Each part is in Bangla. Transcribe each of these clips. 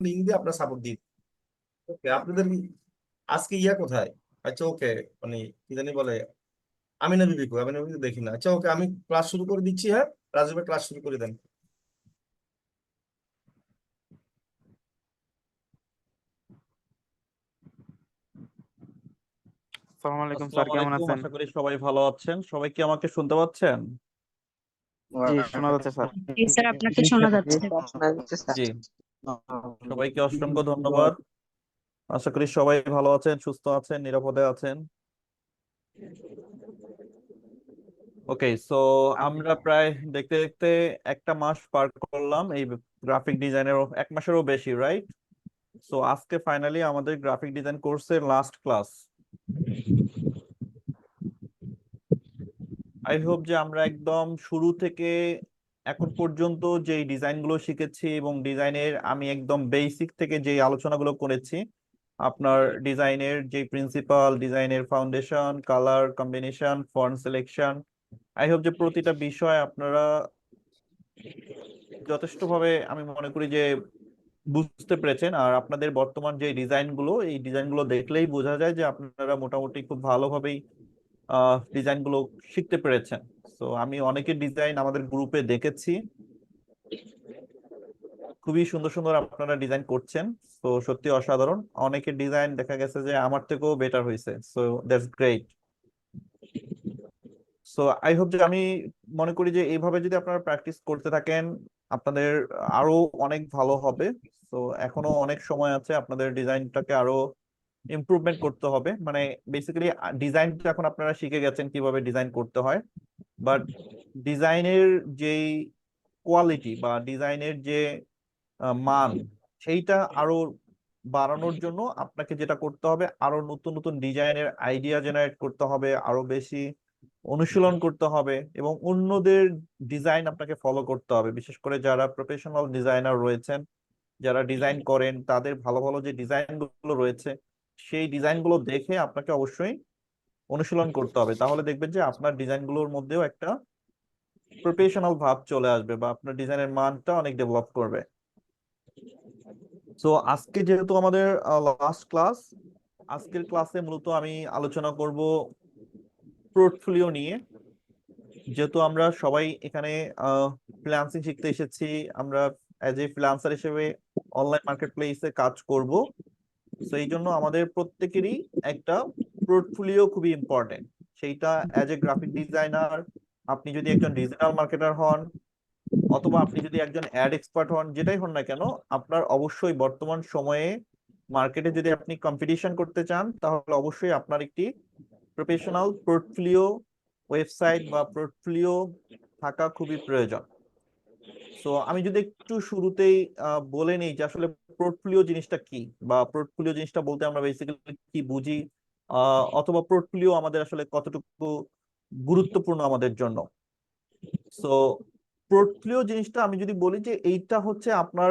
লিঙ্ক দিয়ে আপনার সাপোর্ট দিন। ওকে, আপনাদের আজকে ইয়া কোথায়? আচ্ছা ওকে, মানে কি জানি বলে, আমিনা বিবি কো? আমিনা বিবি তো দেখি না। আচ্ছা ওকে, আমি ক্লাস শুরু করে দিচ্ছি। হ্যাঁ, রাজু ভাই ক্লাস শুরু করে দেন। আসসালামু আলাইকুম স্যার, আসসালামু কেমন আলাইকুম, আছেন? আশা করি সবাই ভালো আছেন। সবাই কি আমাকে শুনতে পাচ্ছেন? জি, শোনা যাচ্ছে স্যার। জি স্যার, আপনাকে শোনা যাচ্ছে। জি, সবাইকে অসংখ্য ধন্যবাদ। আশা করি সবাই ভালো আছেন, সুস্থ আছেন, নিরাপদে আছেন। ওকে, সো আমরা প্রায় দেখতে দেখতে একটা মাস পার করলাম এই গ্রাফিক ডিজাইনের, এক মাসেরও বেশি, রাইট? সো আজকে ফাইনালি আমাদের গ্রাফিক ডিজাইন কোর্সের লাস্ট ক্লাস। আই হোপ যে আমরা একদম শুরু থেকে এখন পর্যন্ত যে ডিজাইনগুলো শিখেছি এবং ডিজাইনের আমি একদম বেসিক থেকে যে আলোচনাগুলো করেছি, আপনার ডিজাইনের যে প্রিন্সিপাল, ডিজাইনের foundation, colour combination, font selection, I hope যে প্রতিটা বিষয় আপনারা যথেষ্টভাবে আমি মনে করি যে বুঝতে পেরেছেন। আর আপনাদের বর্তমান যে ডিজাইনগুলো, এই ডিজাইনগুলো দেখলেই বোঝা যায় যে আপনারা মোটামুটি খুব ভালোভাবেই ডিজাইনগুলো শিখতে পেরেছেন। তো আমি অনেকের ডিজাইন আমাদের গ্রুপে দেখেছি, খুবই সুন্দর সুন্দর আপনারা ডিজাইন করছেন। তো সত্যি অসাধারণ। অনেকের ডিজাইন দেখা গেছে যে আমার থেকেও বেটার হয়েছে। So that's great. So I hope যে আমি মনে করি যে এইভাবে যদি আপনারা প্র্যাকটিস করতে থাকেন, আপনাদের আরো অনেক ভালো হবে। তো এখনো অনেক সময় আছে, আপনাদের ডিজাইনটাকে আরো ইমপ্রুভমেন্ট করতে হবে। মানে বেসিক্যালি ডিজাইন তো এখন আপনারা শিখে গেছেন কিভাবে ডিজাইন করতে হয়, বাট ডিজাইনের যেই কোয়ালিটি বা ডিজাইনের যে মান, সেইটা আরো বাড়ানোর জন্য আপনাকে যেটা করতে হবে, আরো নতুন নতুন ডিজাইনের আইডিয়া জেনারেট করতে হবে, আরো বেশি অনুশীলন করতে হবে এবং অন্যদের ডিজাইন আপনাকে ফলো করতে হবে। বিশেষ করে যারা প্রফেশনাল ডিজাইনার রয়েছেন, যারা ডিজাইন করেন, তাদের ভালো ভালো যে ডিজাইন গুলো রয়েছে, সেই ডিজাইন গুলো দেখে আপনাকে অবশ্যই অনুশীলন করতে হবে। তাহলে দেখবেন যে আপনার ডিজাইন গুলোর মধ্যেও একটা প্রফেশনাল ভাব চলে আসবে বা আপনার ডিজাইনের মানটা অনেক ডেভেলপ করবে। তো আজকে যেহেতু আমাদের লাস্ট ক্লাস, আজকের ক্লাসে মূলত আমি আলোচনা করব পোর্টফোলিও নিয়ে। যেহেতু আমরা সবাই এখানে ফ্রিল্যান্সিং শিখতে এসেছি, আমরা অ্যাজ এ ফ্রিল্যান্সার হিসেবে অনলাইন মার্কেট প্লেসে কাজ করব। তো এই জন্য আমাদের প্রত্যেকেরই একটা পোর্টফোলিও খুবই ইম্পর্টেন্ট। সেইটা অ্যাজ এ গ্রাফিক ডিজাইনার, আপনি যদি একজন ডিজিটাল মার্কেটার হন, অথবা আপনি যদি একজন অ্যাড এক্সপার্ট হন, যেটাই হন না কেন, আপনার অবশ্যই বর্তমান সময়ে মার্কেটে যদি আপনি কম্পিটিশন করতে চান, তাহলে অবশ্যই আপনার একটি প্রফেশনাল পোর্টফোলিও ওয়েবসাইট বা পোর্টফোলিও থাকা খুবই প্রয়োজন। সো আমি যদি একটু শুরুতেই বলে নিই যে আসলে পোর্টফোলিও জিনিসটা কি, বা পোর্টফোলিও জিনিসটা বলতে আমরা বেসিক্যালি কি বুঝি, অথবা পোর্টফোলিও আমাদের আসলে কতটুকু গুরুত্বপূর্ণ আমাদের জন্য। সো পোর্টফোলিও জিনিসটা আমি যদি বলি যে এইটা হচ্ছে আপনার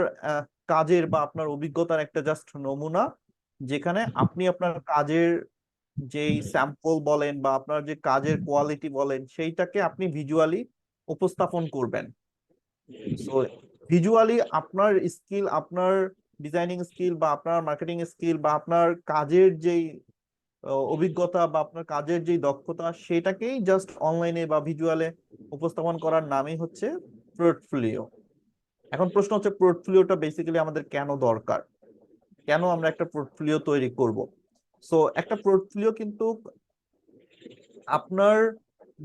কাজের বা আপনার অভিজ্ঞতার একটা জাস্ট নমুনা, যেখানে আপনি আপনার কাজের যেই স্যাম্পল বলেন বা আপনার যে কাজের কোয়ালিটি বলেন, সেইটাকে আপনি ভিজুয়ালি উপস্থাপন করবেন। সো ভিজুয়ালি আপনার স্কিল, আপনার ডিজাইনিং স্কিল বা আপনার মার্কেটিং স্কিল বা আপনার কাজের যেই অভিজ্ঞতা বা আপনার কাজের যেই দক্ষতা, সেটাকেই জাস্ট অনলাইনে বা ভিজুয়ালে উপস্থাপন করার নামই হচ্ছে পোর্টফোলিও। এখন প্রশ্ন হচ্ছে পোর্টফোলিওটা বেসিক্যালি আমাদের কেন দরকার, কেন আমরা একটা পোর্টফোলিও তৈরি করব? সো একটা পোর্টফোলিও কিন্তু আপনার,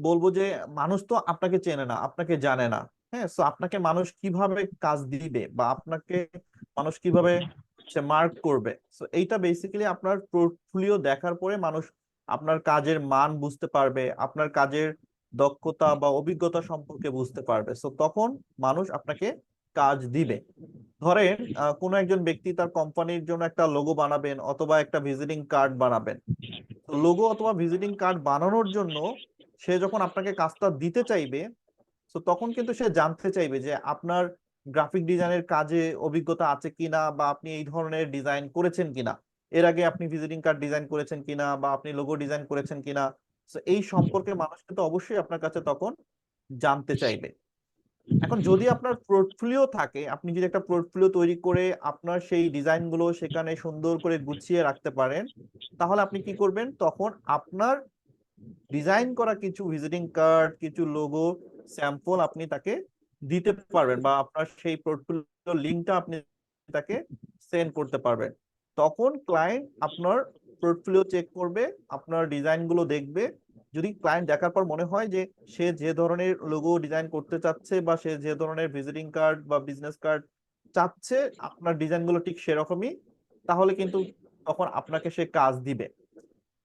বলবো যে মানুষ তো আপনাকে চেনে না, আপনাকে জানে না। হ্যাঁ, সো আপনাকে মানুষ কিভাবে কাজ দিবে বা আপনাকে মানুষ কিভাবে মার্ক করবে, সো এইটা বেসিক্যালি আপনার পোর্টফোলিও দেখার পরে মানুষ আপনার কাজের মান বুঝতে পারবে, আপনার কাজের দক্ষতা বা অভিজ্ঞতা সম্পর্কে বুঝতে পারবে। সো তখন মানুষ আপনাকে কাজ দিবে। ধরেন কোনো একজন ব্যক্তি তার কোম্পানির জন্য একটা লোগো বানাবেন অথবা একটা ভিজিটিং কার্ড বানাবেন। লোগো অথবা ভিজিটিং কার্ড বানানোর জন্য সে যখন আপনাকে কাজটা দিতে চাইবে, তো তখন কিন্তু সে জানতে চাইবে যে আপনার গ্রাফিক ডিজাইনের কাজে অভিজ্ঞতা আছে কিনা, বা আপনি এই ধরনের ডিজাইন করেছেন কিনা, এর আগে আপনি ভিজিটিং কার্ড ডিজাইন করেছেন কিনা, বা আপনি লোগো ডিজাইন করেছেন কিনা। তো এই সম্পর্কে মানুষ কিন্তু অবশ্যই আপনার কাছে তখন জানতে চাইবে। এখন যদি আপনার পোর্টফোলিও থাকে, আপনি যদি একটা পোর্টফোলিও তৈরি করে আপনার সেই ডিজাইনগুলো সেখানে সুন্দর করে গুছিয়ে রাখতে পারেন, তাহলে আপনি কি করবেন, তখন আপনার ডিজাইন করা কিছু ভিজিটিং কার্ড, কিছু লোগো স্যাম্পল আপনি তাকে দিতে পারবেন, বা আপনার সেই পোর্টফোলিও লিংকটা আপনি তাকে সেন্ড করতে পারবেন। তখন ক্লায়েন্ট আপনার পোর্টফোলিও চেক করবে, আপনার ডিজাইনগুলো দেখবে। যদি ক্লায়েন্ট দেখার পর মনে হয় যে সে যে ধরনের লোগো ডিজাইন করতে চাচ্ছে, বা সে যে ধরনের ভিজিটিং কার্ড বা বিজনেস কার্ড চাচ্ছে, আপনার ডিজাইনগুলো ঠিক সেরকমই, তাহলে কিন্তু তখন আপনাকে সে কাজ দিবে।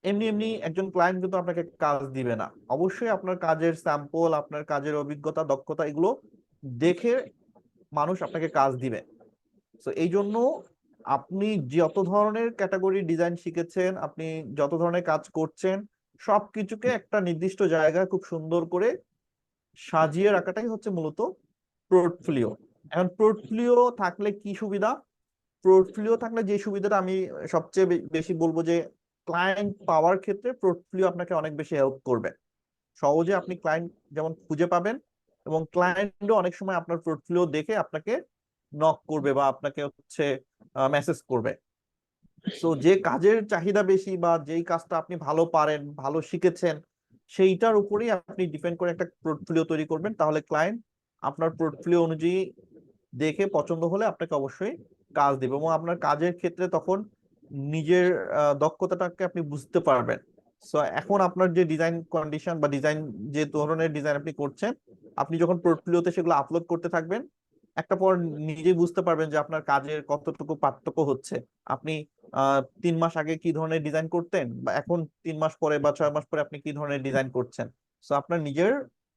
এমনি এমনি একজন ক্লায়েন্ট কিন্তু আপনাকে কাজ দিবে না। অবশ্যই আপনার কাজের স্যাম্পল, আপনার কাজের অভিজ্ঞতা, দক্ষতা, এগুলো দেখে মানুষ আপনাকে কাজ দিবে। তো এই জন্য আপনি যত ধরনের ক্যাটাগরি ডিজাইন শিখেছেন, আপনি যত ধরনের কাজ করছেন, সবকিছুকে একটা নির্দিষ্ট জায়গায় খুব সুন্দর করে সাজিয়ে রাখাটাই হচ্ছে মূলত পোর্টফোলিও। এখন পোর্টফোলিও থাকলে কি সুবিধা? পোর্টফোলিও থাকলে যে সুবিধাটা আমি সবচেয়ে বেশি বলবো, যে ক্লায়েন্ট পাওয়ার ক্ষেত্রে পোর্টফোলিও আপনাকে অনেক বেশি হেল্প করবে। সহজে আপনি ক্লায়েন্ট যেমন খুঁজে পাবেন, এবং ক্লায়েন্টও অনেক সময় আপনার পোর্টফোলিও দেখে আপনাকে নক করবে বা আপনাকে হচ্ছে মেসেজ করবে। তো যে কাজের চাহিদা বেশি, বা যেই কাজটা আপনি ভালো পারেন, ভালো শিখেছেন, সেইটার উপরেই আপনি ডিপেন্ড করে একটা পোর্টফোলিও তৈরি করবেন। তাহলে ক্লায়েন্ট আপনার পোর্টফোলিও অনুযায়ী দেখে পছন্দ হলে আপনাকে অবশ্যই কাজ দিবে, এবং আপনার কাজের ক্ষেত্রে তখন নিজের দক্ষতাটাকে আপনি বুঝতে পারবেন। সো এখন আপনার যে ডিজাইন কন্ডিশন বা ডিজাইন, যে ধরনের ডিজাইন আপনি করছেন, আপনি যখন পোর্টফোলিওতে সেগুলো আপলোড করতে থাকবেন, একটা পর নিজেই বুঝতে পারবেন যে আপনার কাজের কতটুকু পার্থক্য হচ্ছে। আপনি 3 মাস আগে কি ধরনের ডিজাইন করতেন, বা এখন 3 মাস পরে বা 6 মাস পরে আপনি কি ধরনের ডিজাইন করছেন। সো আপনার নিজের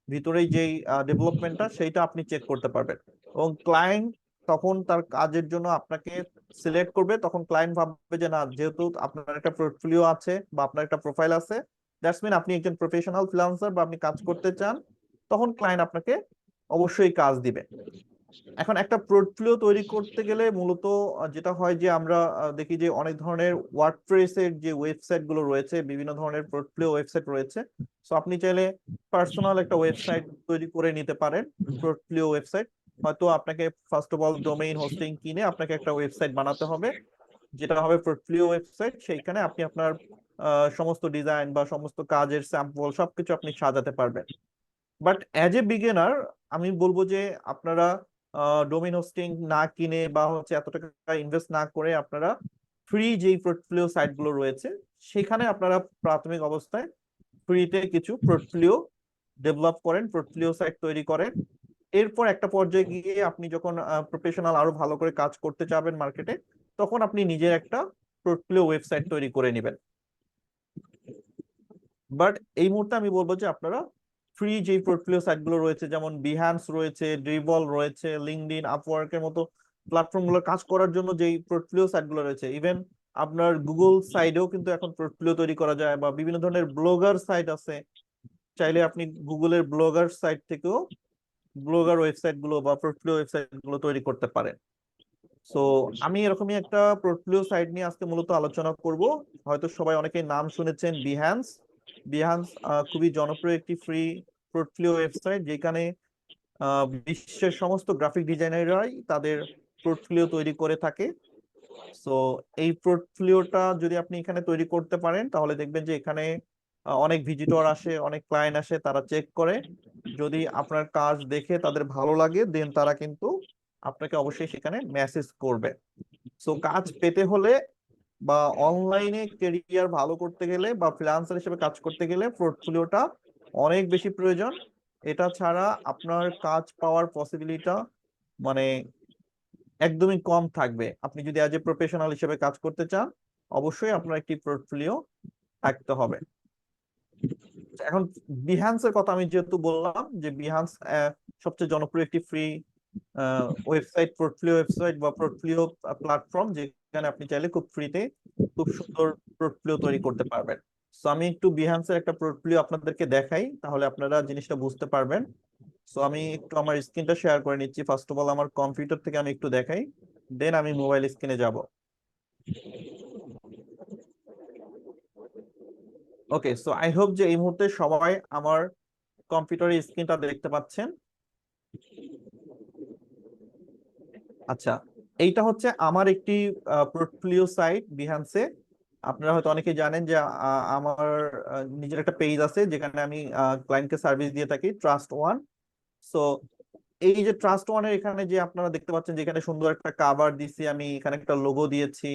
ভিতরেই যেই ডেভেলপমেন্টটা, সেইটা আপনি চেক করতে পারবেন। এবং ক্লায়েন্ট তখন তার কাজের জন্য আপনাকে সিলেক্ট করবে। তখন ক্লায়েন্ট ভাববে যে না, যেহেতু আপনার একটা পোর্টফোলিও আছে বা আপনার একটা প্রোফাইল আছে, দ্যাটস মিন আপনি একজন প্রফেশনাল ফ্রিল্যান্সার বা আপনি কাজ করতে চান, তখন ক্লায়েন্ট আপনাকে অবশ্যই কাজ দিবে। এখন একটা পোর্টফোলিও তৈরি করতে গেলে মূলত যেটা হয় যে আমরা দেখি যে অনেক ধরনের ওয়ার্ডপ্রেস এর যে ওয়েবসাইট গুলো রয়েছে, বিভিন্ন ধরনের পোর্টফোলিও ওয়েবসাইট রয়েছে। সো আপনি চাইলে পার্সোনাল একটা ওয়েবসাইট তৈরি করে নিতে পারেন, পোর্টফোলিও ওয়েবসাইট। হয়তো আপনাকে first of all domain hosting কিনে আপনাকে একটা ওয়েবসাইট বানাতে হবে, যেটা হবে পোর্টফোলিও ওয়েবসাইট। সেইখানে আপনি আপনার সমস্ত ডিজাইন বা সমস্ত কাজের স্যাম্পল সবকিছু আপনি সাজাতে পারবেন। বাট অ্যাজ এ বিগিনার আমি বলবো যে আপনারা ডোমেইন হোস্টিং না কিনে বা হচ্ছে এত টাকা ইনভেস্ট না করে, আপনারা ফ্রি যেই পোর্টফোলিও সাইট গুলো রয়েছে, সেখানে আপনারা প্রাথমিক অবস্থায় ফ্রিতে কিছু পোর্টফোলিও ডেভেলপ করেন, পোর্টফোলিও সাইট তৈরি করেন। এরপর একটা পর্যায়ে গিয়ে আপনি যখন প্রফেশনাল আরো ভালো করে কাজ করতে চাবেন মার্কেটে, তখন আপনি নিজের একটা পোর্টফোলিও ওয়েবসাইট তৈরি করে নেবেন। বাট এই মুহূর্তে আমি বলবো যে আপনারা ফ্রি যে পোর্টফোলিও সাইট গুলো রয়েছে, যেমন বিহ্যান্স রয়েছে, ড্রিবল রয়েছে, লিঙ্কডইন, আপওয়ার্কের মতো প্ল্যাটফর্ম গুলো কাজ করার জন্য যেই পোর্টফোলিও সাইট গুলো রয়েছে, ইভেন আপনার গুগল সাইডেও কিন্তু এখন পোর্টফোলিও তৈরি করা যায়, বা বিভিন্ন ধরনের ব্লগার সাইট আছে। চাইলে আপনি গুগলের ব্লগার সাইট থেকেও ব্লগার ওয়েবসাইট গুলো বা পোর্টফোলিও ওয়েবসাইট গুলো তৈরি করতে পারেন। সো আমি এরকমই একটা পোর্টফোলিও সাইট নিয়ে আজকে মূলত আলোচনা করব। হয়তো সবাই অনেকেই নাম শুনেছেন বিহ্যান্স। বিহ্যান্স খুবই জনপ্রিয় একটি ফ্রি পোর্টফোলিও ওয়েবসাইট, যেখানে বিশ্বের সমস্ত গ্রাফিক ডিজাইনাররাই তাদের পোর্টফোলিও তৈরি করে থাকে। সো এই পোর্টফোলিওটা যদি আপনি এখানে তৈরি করতে পারেন, তাহলে দেখবেন যে এখানে অনেক ভিজিটর আসে, অনেক ক্লায়েন্ট আসে, তারা চেক করে। যদি আপনার কাজ দেখে তাদের ভালো লাগে, দেন তারা কিন্তু আপনাকে অবশ্যই সেখানে মেসেজ করবে। সো কাজ পেতে হলে বা অনলাইনে কেরিয়ার ভালো করতে গেলে বা ফ্রিল্যান্সার হিসেবে কাজ করতে গেলে পোর্টফোলিওটা অনেক বেশি প্রয়োজন। এটা ছাড়া আপনার কাজ পাওয়ার পসিবিলিটিটা মানে একদমই কম থাকবে। আপনি যদি অ্যাজ এ প্রফেশনাল হিসেবে কাজ করতে চান, অবশ্যই আপনার একটি পোর্টফোলিও থাকতে হবে। এখন বিহ্যান্সের কথা আমি যেহেতু বললাম, যে বিহ্যান্স সবচেয়ে জনপ্রিয় একটি ফ্রি ওয়েবসাইট, পোর্টফোলিও ওয়েবসাইট বা পোর্টফোলিও প্ল্যাটফর্ম, যেখানে আপনি চাইলে খুব ফ্রিতে খুব সুন্দর পোর্টফোলিও তৈরি করতে পারবেন। সো আমি একটু বিহ্যান্সের একটা পোর্টফোলিও আপনাদেরকে দেখাই, তাহলে আপনারা জিনিসটা বুঝতে পারবেন। সো আমি একটু আমার স্ক্রিনটা শেয়ার করে নিচ্ছি। ফার্স্ট অফ অল আমার কম্পিউটার থেকে আমি একটু দেখাই, দেন আমি মোবাইল স্ক্রিনে যাব। ওকে, সো আই হোপ যে এই মুহূর্তে সবাই আমার কম্পিউটারের স্ক্রিনটা দেখতে পাচ্ছেন। আচ্ছা, এইটা হচ্ছে আমার একটি পোর্টফোলিও সাইট বিহান্সে। আপনারা হয়তো অনেকে জানেন যে আমার নিজের একটা পেজ আছে যেখানে আমি ক্লায়েন্টকে সার্ভিস দিয়ে থাকি, ট্রাস্ট ওয়ান। সো এই যে ট্রাস্ট ওয়ানের এখানে যে আপনারা দেখতে পাচ্ছেন, যেখানে সুন্দর একটা কাভার দিছি, আমি এখানে একটা লোগো দিয়েছি,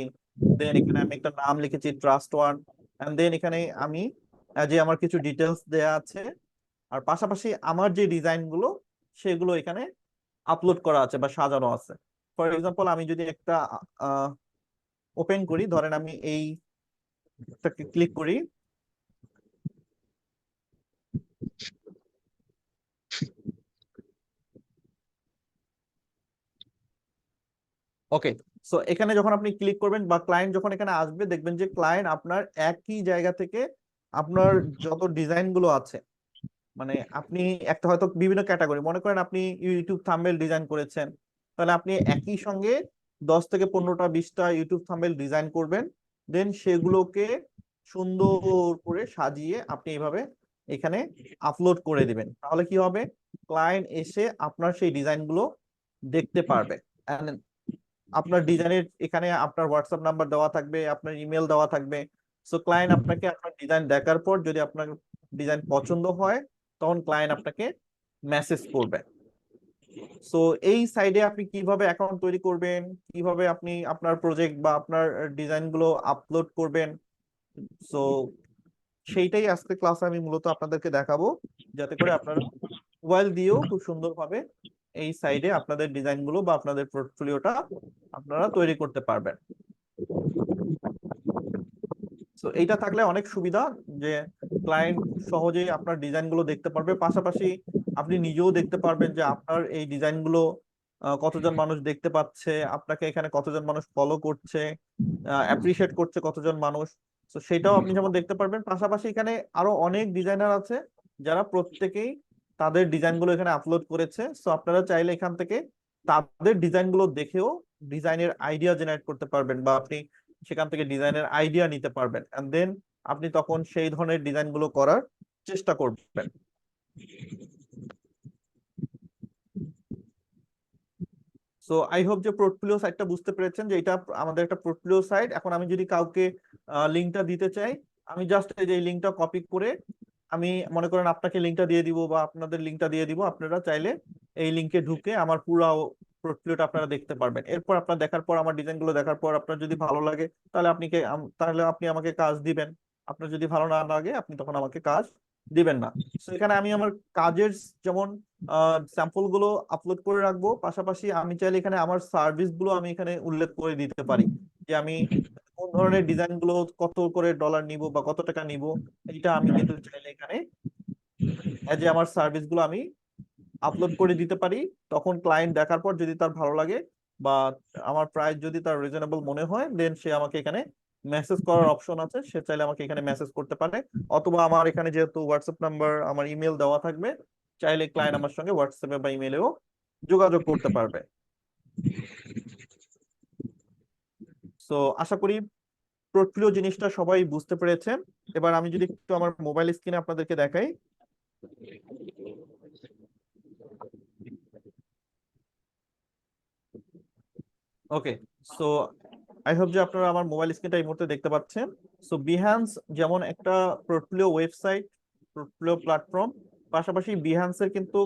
দেন এখানে আমি একটা নাম লিখেছি ট্রাস্ট ওয়ান, এন্ড দেন এখানে আমি যে আমার কিছু ডিটেলস দেয়া আছে, আর পাশাপাশি আমার যে ডিজাইন গুলো সেগুলো এখানে আপলোড করা আছে বা সাজানো আছে। ফর এক্সাম্পল, আমি যদি একটা ওপেন করি, ধরেন আমি এইটাকে ক্লিক করি। ওকে, সো এখানে যখন আপনি ক্লিক করবেন বা ক্লায়েন্ট যখন এখানে আসবে, দেখবেন যে ক্লায়েন্ট আপনার একই জায়গা থেকে আপনার যত ডিজাইন গুলো আছে, মানে আপনি একটা হয়তো বিভিন্ন ক্যাটাগরি, মনে করেন আপনি ইউটিউব থাম্বনেল ডিজাইন করেছেন, তাহলে আপনি একই সঙ্গে 10 থেকে 15টা 20টা ইউটিউব থাম্বনেল ডিজাইন করবেন, দেন সেগুলোকে সুন্দর করে সাজিয়ে আপনি এইভাবে এখানে আপলোড করে দিবেন। তাহলে কি হবে, ক্লায়েন্ট এসে আপনার সেই ডিজাইনগুলো দেখতে পারবে। And আপনার ডিজাইনের এখানে আপনার হোয়াটসঅ্যাপ নাম্বার দেওয়া থাকবে, আপনার ইমেল দেওয়া থাকবে। সো ক্লায়েন্ট আপনাকে আপনার ডিজাইন দেখার পর যদি আপনার ডিজাইন পছন্দ হয়, তখন ক্লায়েন্ট আপনাকে মেসেজ করবে। সো এই সাইডে আপনি কিভাবে অ্যাকাউন্ট তৈরি করবেন, কিভাবে আপনি আপনার প্রজেক্ট বা আপনার ডিজাইন গুলো আপলোড করবেন, সো সেইটাই আজকে ক্লাসে আমি মূলত আপনাদেরকে দেখাবো, যাতে করে আপনারা মোবাইল দিয়েও খুব সুন্দরভাবে এই সাইডে আপনাদের ডিজাইন গুলো বা আপনাদের পোর্টফোলিওটা আপনারা তৈরি করতে পারবেন। তো এইটা থাকলে অনেক সুবিধা, যে ক্লায়েন্ট সহজেই আপনার ডিজাইন গুলো দেখতে পারবে, পাশাপাশি আপনি নিজেও দেখতে পারবেন যে আপনার এই ডিজাইন গুলো কতজন মানুষ দেখতে পাচ্ছে, আপনাকে এখানে কতজন মানুষ ফলো করছে, অ্যাপ্রিসিয়েট করছে কতজন মানুষ। তো সেটাও আপনি যেমন দেখতে পারবেন, পাশাপাশি এখানে আরো অনেক ডিজাইনার আছে যারা প্রত্যেকেই তাদের ডিজাইন গুলো এখানে আপলোড করেছে। সো আপনারা চাইলে এখান থেকে তাদের ডিজাইন গুলো দেখেও ডিজাইনের আইডিয়া জেনারেট করতে পারবেন, বা আপনি সেখান থেকে ডিজাইনের আইডিয়া নিতে পারবেন, এন্ড দেন আপনি তখন সেই ধরনের ডিজাইন গুলো করার চেষ্টা করবেন। সো আই হোপ যে পোর্টফোলিও সাইটটা বুঝতে পেরেছেন, যে এটা আমাদের একটা পোর্টফোলিও সাইট। এখন আমি যদি কাউকে লিঙ্কটা দিতে চাই, আমি জাস্ট এই যে লিঙ্কটা কপি করে আমি মনে করেন আপনাকে লিঙ্কটা দিয়ে দিব বা আপনাদের লিঙ্কটা দিয়ে দিব, আপনারা চাইলে এই লিঙ্কে ঢুকে আমার পুরো পোর্টফোলিওটা আপনারা দেখতে পারবেন। এরপর আপনার দেখার পর, আমার ডিজাইনগুলো দেখার পর আপনার যদি ভালো লাগে, তাহলে তাহলে আপনি আমাকে কাজ দিবেন। আপনার যদি ভালো না লাগে, আপনি তখন আমাকে কাজ দিবেন না। তো এখানে আমি আমার কাজের যেমন স্যাম্পল গুলো আপলোড করে রাখবো, পাশাপাশি আমি চাইলে এখানে আমার সার্ভিস গুলো আমি এখানে উল্লেখ করে দিতে পারি, যে আমি কোন ধরনের ডিজাইন গুলো কত করে ডলার নিব বা কত টাকা নিব। এটা আমি কিন্তু চাইলে এখানে যে আমার সার্ভিস গুলো আমি আপলোড করে দিতে পারি। তখন ক্লায়েন্ট দেখার পর যদি তার ভালো লাগে বা আমার প্রাইস যদি তার রিজনেবল মনে হয়, দেন সে আমাকে এখানে মেসেজ করার অপশন আছে, সে চাইলে আমাকে এখানে মেসেজ করতে পারে। অথবা আমার এখানে যেহেতু হোয়াটসঅ্যাপ নাম্বার, আমার ইমেল দেওয়া থাকবে, চাইলে ক্লায়েন্ট আমার সঙ্গে হোয়াটসঅ্যাপে বা ইমেলেও যোগাযোগ করতে পারবে। তো আশা করি পোর্টফোলিও জিনিসটা সবাই বুঝতে পেরেছেন। এবার আমি যদি একটু আমার মোবাইল স্ক্রিনে আপনাদেরকে দেখাই। ওকে, সো আই হোপ যে আপনারা আমার মোবাইল স্ক্রিনটা এই মুহূর্তে দেখতে পাচ্ছেন। সো বিহান্স যেমন একটা পোর্টফোলিও ওয়েবসাইট, পোর্টফোলিও প্ল্যাটফর্ম, পাশাপাশি বিহান্সের কিন্তু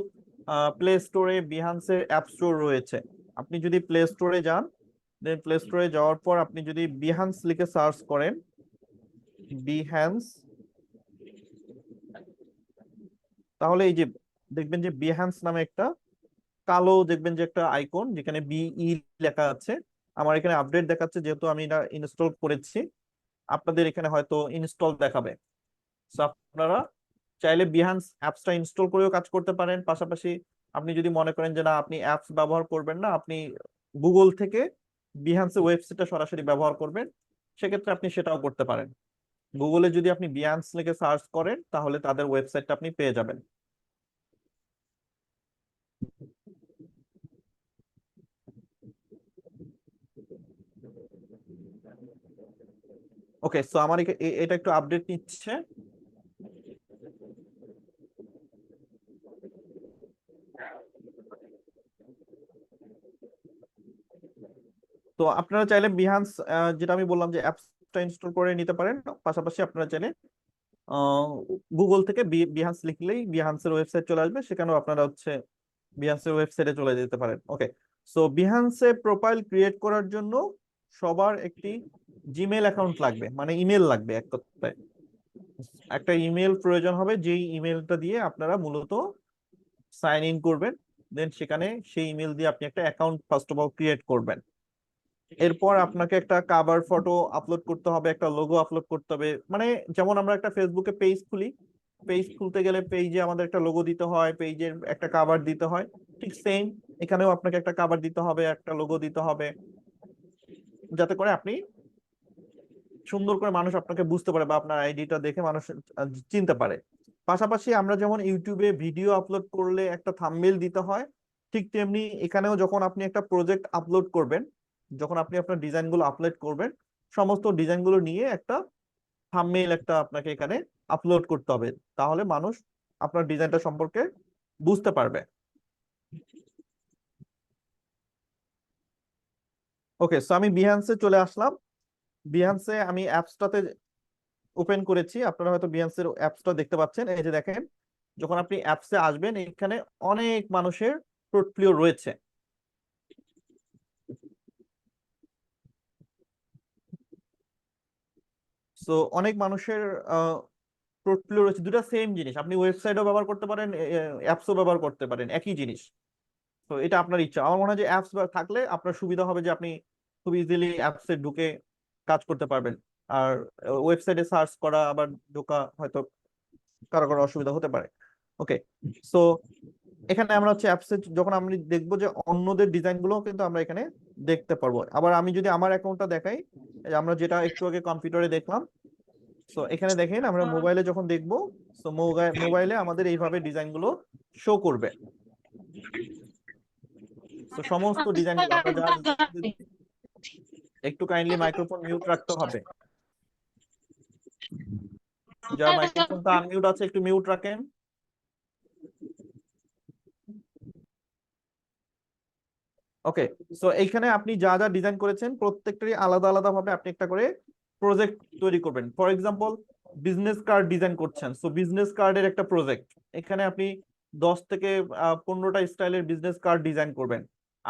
প্লে স্টোরে বিহান্সের অ্যাপ স্টোর রয়েছে। আপনি যদি প্লে স্টোরে যান, দেন প্লে স্টোরে যাওয়ার পর আপনি যদি বিহান্স লিখে সার্চ করেন, বিহান্স, তাহলে এই যে দেখবেন যে বিহান্স নামে একটা কালো দেখবেন যে একটা আইকন, যেখানে বিই লেখা আছে। আমার এখানে আপডেট দেখাচ্ছে, যেহেতু আমি এটা ইনস্টল করেছি। আপনাদের এখানে হয়তো ইনস্টল দেখাবে। So আপনারা চাইলে বিহান্স অ্যাপসটা ইনস্টল করেও কাজ করতে পারেন, পাশাপাশি আপনি যদি মনে করেন যে না, আপনি অ্যাপস ব্যবহার করবেন না, আপনি গুগল থেকে বিহান্সের ওয়েবসাইটটা সরাসরি ব্যবহার করবেন, সেক্ষেত্রে আপনি সেটাও করতে পারেন। গুগলে যদি আপনি বিহান্স লিখে সার্চ করেন, তাহলে তাদের ওয়েবসাইটটা আপনি পেয়ে যাবেন। ওকে, সো আমার এটা একটু আপডেট নিচ্ছে। আপনারা চাইলে বিহান্স, যেটা আমি বললাম যে অ্যাপসটা ইনস্টল করে নিতে পারেন, পাশাপাশি আপনারা চাইলে গুগল থেকে বিহান্স লিখলেই বিহান্সের ওয়েবসাইট চলে আসবে, সেখানেও আপনারা হচ্ছে বিহান্সের ওয়েবসাইটে চলে যেতে পারেন। ওকে, সো বিহান্সে প্রোফাইল ক্রিয়েট করার জন্য সবার একটি জিমেল অ্যাকাউন্ট লাগবে, মানে ইমেল লাগবে এক কথায়। একটা ইমেল প্রয়োজন হবে, যেই ইমেলটা দিয়ে আপনারা মূলত সাইন ইন করবেন। দেন সেখানে সেই ইমেল দিয়ে আপনি একটা account first of all create করবেন। এরপর আপনাকে একটা কাভার ফটো আপলোড করতে হবে, একটা লোগো আপলোড করতে হবে। মানে যেমন আমরা একটা ফেসবুকে পেজ খুলি, পেজ খুলতে গেলে পেজে আমাদের একটা লোগো দিতে হয়, পেজের একটা কাভার দিতে হয়, ঠিক সেম এখানেও আপনাকে একটা কাভার দিতে হবে, একটা লোগো দিতে হবে, যাতে করে আপনি সুন্দর করে মানুষ আপনাকে বুঝতে পারে বা আপনার আইডিটা দেখে মানুষ চিনতে পারে। পাশাপাশি আমরা যেমন ইউটিউবে ভিডিও আপলোড করলে একটা থাম্বনেইল দিতে হয়, ঠিক তেমনি এখানেও যখন আপনি একটা প্রজেক্ট আপলোড করবেন, যখন আপনি আপনার ডিজাইনগুলো আপলোড করবেন, সমস্ত ডিজাইনগুলো নিয়ে একটা থাম্বনেইল একটা আপনাকে এখানে আপলোড করতে হবে, তাহলে মানুষ আপনার ডিজাইনটা সম্পর্কে বুঝতে পারবে। ওকে, সো আমি বিহান্সে চলে আসলাম। বিহান্সে আমি অ্যাপসটাতে ওপেন করেছি, আপনারা হয়তো বিহান্সের অ্যাপসটা দেখতে পাচ্ছেন। এই যে দেখেন, যখন আপনি অ্যাপসে আসবেন এখানে অনেক মানুষের পোর্টফোলিও রয়েছে। সো অনেক মানুষের পোর্টফোলিও রয়েছে, দুটা সেম জিনিস, আপনি ওয়েবসাইটও ব্যবহার করতে পারেন, অ্যাপসও ব্যবহার করতে পারেন, একই জিনিস। তো এটা আপনার ইচ্ছা। আমার মনে হয় যে অ্যাপস থাকলে আপনার সুবিধা হবে যে আপনি খুব ইজিলি অ্যাপসে ঢুকে কাজ করতে পারবেন। আর ওয়েবসাইটে সার্চ করা আবার ঢোকা হয়তো কারো কারো অসুবিধা হতে পারে। ওকে, সো এখানে আমরা হচ্ছে অ্যাপসে যখন আমরা দেখবো যে অন্যদের ডিজাইন গুলো কিন্তু আমরা এখানে দেখতে পারবো। আবার আমি যদি আমার অ্যাকাউন্টটা দেখাই, এই যে আমরা যেটা একটু আগে কম্পিউটারে দেখলাম, সো এখানে দেখেন আমরা মোবাইলে যখন দেখবো, সো মোবাইলে আমাদের এইভাবে ডিজাইন গুলো শো করবে। তো সমস্ত ডিজাইন গুলো আমরা যা, একটু কাইন্ডলি মাইক্রোফোন মিউট রাখতে হবে, যার মাইক্রোফোনটা আনমিউট আছে একটু মিউট রাখেন। ওকে, সো এইখানে আপনি যা যা ডিজাইন করেছেন প্রত্যেকটারই আলাদা আলাদা ভাবে আপনি একটা করে প্রজেক্ট তৈরি করবেন। For example, business card design করছেন, সো বিজনেস কার্ডের একটা প্রজেক্ট, এখানে আপনি 10 থেকে 15টা স্টাইলের বিজনেস কার্ড ডিজাইন করবেন।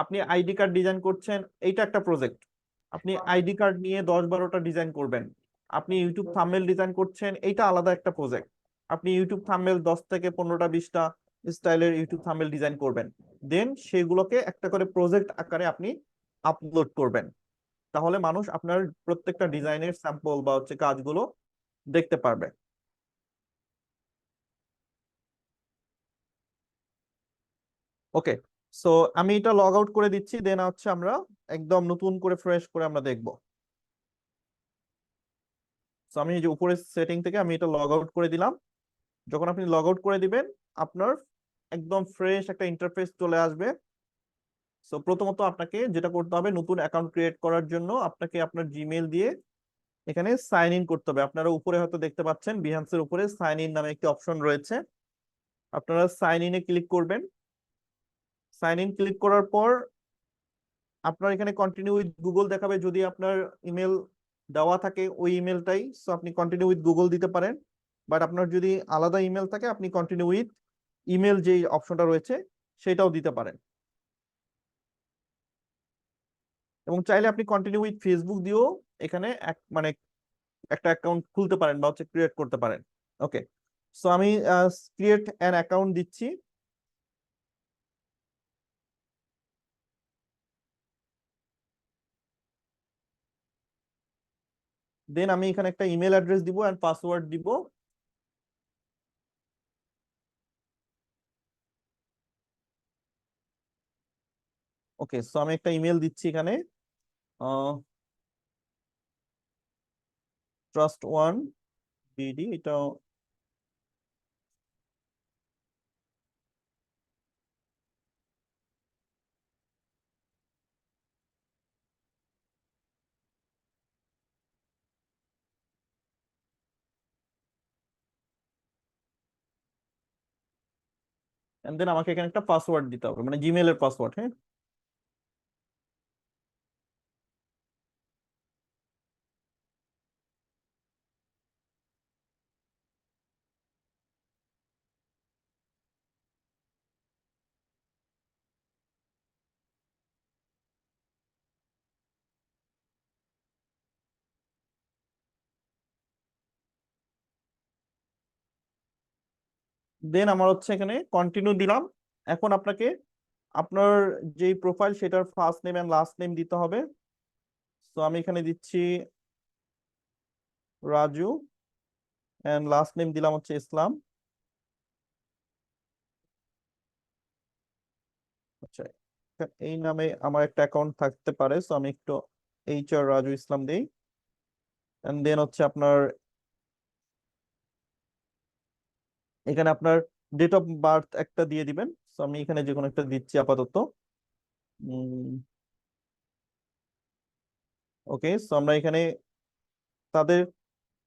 আপনি আইডি কার্ড ডিজাইন করছেন, এইটা একটা প্রজেক্ট, আপনি আইডি কার্ড নিয়ে 10-12টা ডিজাইন করবেন। আপনি ইউটিউব থাম্বনেল ডিজাইন করছেন, এইটা আলাদা একটা প্রজেক্ট, আপনি ইউটিউব থাম্বনেল 10 থেকে 15টা 20টা স্টাইলের ইউটিউব থাম্বনেল ডিজাইন করবেন। দেন সেগুলোকে একটা করে প্রজেক্ট আকারে আপনি আপলোড করবেন, তাহলে মানুষ আপনার প্রত্যেকটা ডিজাইনের স্যাম্পল বা হচ্ছে কাজগুলো দেখতে পারবে। ওকে, সো আমি এটা লগ আউট করে দিচ্ছি, দেন হচ্ছে আমরা একদম নতুন করে ফ্রেশ করে আমরা দেখব। সো আমি এই যে উপরের সেটিং থেকে আমি এটা লগ আউট করে দিলাম। যখন আপনি লগ আউট করে দিবেন, আপনার একদম ফ্রেশ একটা ইন্টারফেস চলে আসবে। সো প্রথমত আপনাকে যেটা করতে হবে, নতুন অ্যাকাউন্ট ক্রিয়েট করার জন্য আপনাকে আপনার জিমেল দিয়ে এখানে সাইন ইন করতে হবে। আপনারা উপরে হয়তো দেখতে পাচ্ছেন বিহান্সের উপরে সাইন ইন নামে একটি অপশন রয়েছে, আপনারা সাইন ইনে ক্লিক করবেন। সাইন ইন ক্লিক করার পর আপনার এখানে কন্টিনিউ উইথ গুগল দেখাবে, যদি আপনার ইমেল দেওয়া থাকে ওই ইমেলটাই, সো আপনি কন্টিনিউ উইথ গুগল দিতে পারেন। বাট আপনার যদি আলাদা ইমেল থাকে আপনি কন্টিনিউ উইথ ইমেল যেই অপশনটা রয়েছে সেটাও দিতে পারেন। এবং চাইলে আপনি কন্টিনিউ উইথ ফেসবুক দিয়েও এখানে মানে একটা অ্যাকাউন্ট খুলতে পারেন বা হচ্ছে ক্রিয়েট করতে পারেন। ওকে, সো আমি ক্রিয়েট অ্যান অ্যাকাউন্ট দিচ্ছি। দেন আমি এখানে একটা ইমেল অ্যাড্রেস দিব এন্ড পাসওয়ার্ড দিব। ওকে, সো আমি একটা ইমেল দিচ্ছি এখানে, ট্রাস্ট ওয়ান বিডি, এটা এন্ড দেন আমাকে এখানে একটা পাসওয়ার্ড দিতে হবে, মানে জিমেলের পাসওয়ার্ড। হ্যাঁ, দেন আমার হচ্ছে এখানে কন্টিনিউ দিলাম। এখন আপনাকে আপনার যেই প্রোফাইল সেটার first name and last name দিতে হবে। তো আমি এখানে দিচ্ছি রাজু এন্ড লাস্ট নেম দিলাম হচ্ছে ইসলাম। আচ্ছা, এই নামে আমার একটা অ্যাকাউন্ট থাকতে পারে, সো আমি একটু HR রাজু ইসলাম দিই। এন্ড দেন হচ্ছে আপনার এখানে আপনার ডেট অফ বার্থ একটা দিয়ে দিবেন। সো আমি এখানে যে কোনো একটা দিচ্ছি আপাতত। ওকে, সো আমরা এখানে তাদের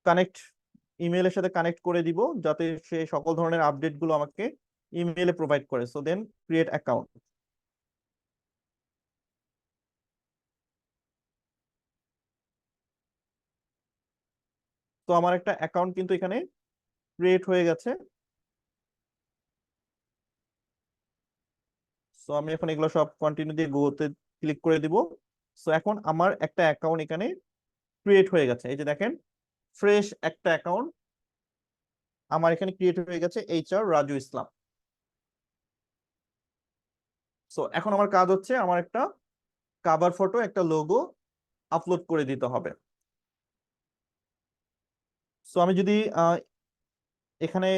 কানেক্ট ইমেইলের সাথে কানেক্ট করে দিব যাতে সে সকল ধরনের আপডেট গুলো আমাকে ইমেইলে প্রোভাইড করে। So then create account. তো আমার একটা অ্যাকাউন্ট কিন্তু এখানে ক্রিয়েট হয়ে গেছে। সো আমি এখন এগুলো সব কন্টিনিউ দিয়ে গোতে ক্লিক করে দিব। সো এখন আমার একটা অ্যাকাউন্ট এখানে ক্রিয়েট হয়ে গেছে। এই যে দেখেন, ফ্রেশ একটা অ্যাকাউন্ট আমার এখানে ক্রিয়েট হয়ে গেছে, HR রাজু ইসলাম। সো এখন আমার কাজ হচ্ছে আমার একটা কাভার ফটো, একটা লোগো আপলোড করে দিতে হবে। সো আমি যদি এখানে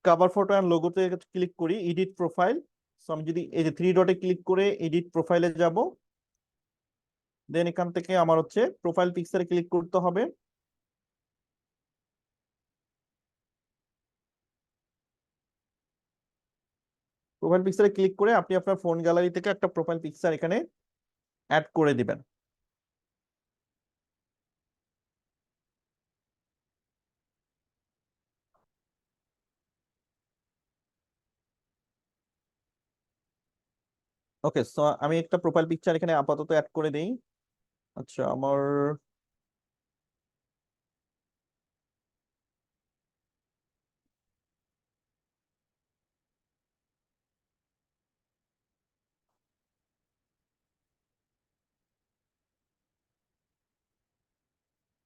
কাভার ফটো এন্ড লোগোতে ক্লিক করি, এডিট প্রোফাইল। সো আমি যদি এই যে 3 ডটে ক্লিক করে এডিট প্রোফাইলে যাব, দেন এখান থেকে আমার হচ্ছে প্রোফাইল পিকচারে ক্লিক করতে হবে। প্রোফাইল পিকচারে ক্লিক করে আপনি আপনার ফোন গ্যালারি থেকে একটা প্রোফাইল পিকচার এখানে অ্যাড করে দিবেন। ওকে, সো আমি একটা প্রোফাইল পিকচার এখানে আপাতত অ্যাড করে দেই। আচ্ছা, আমার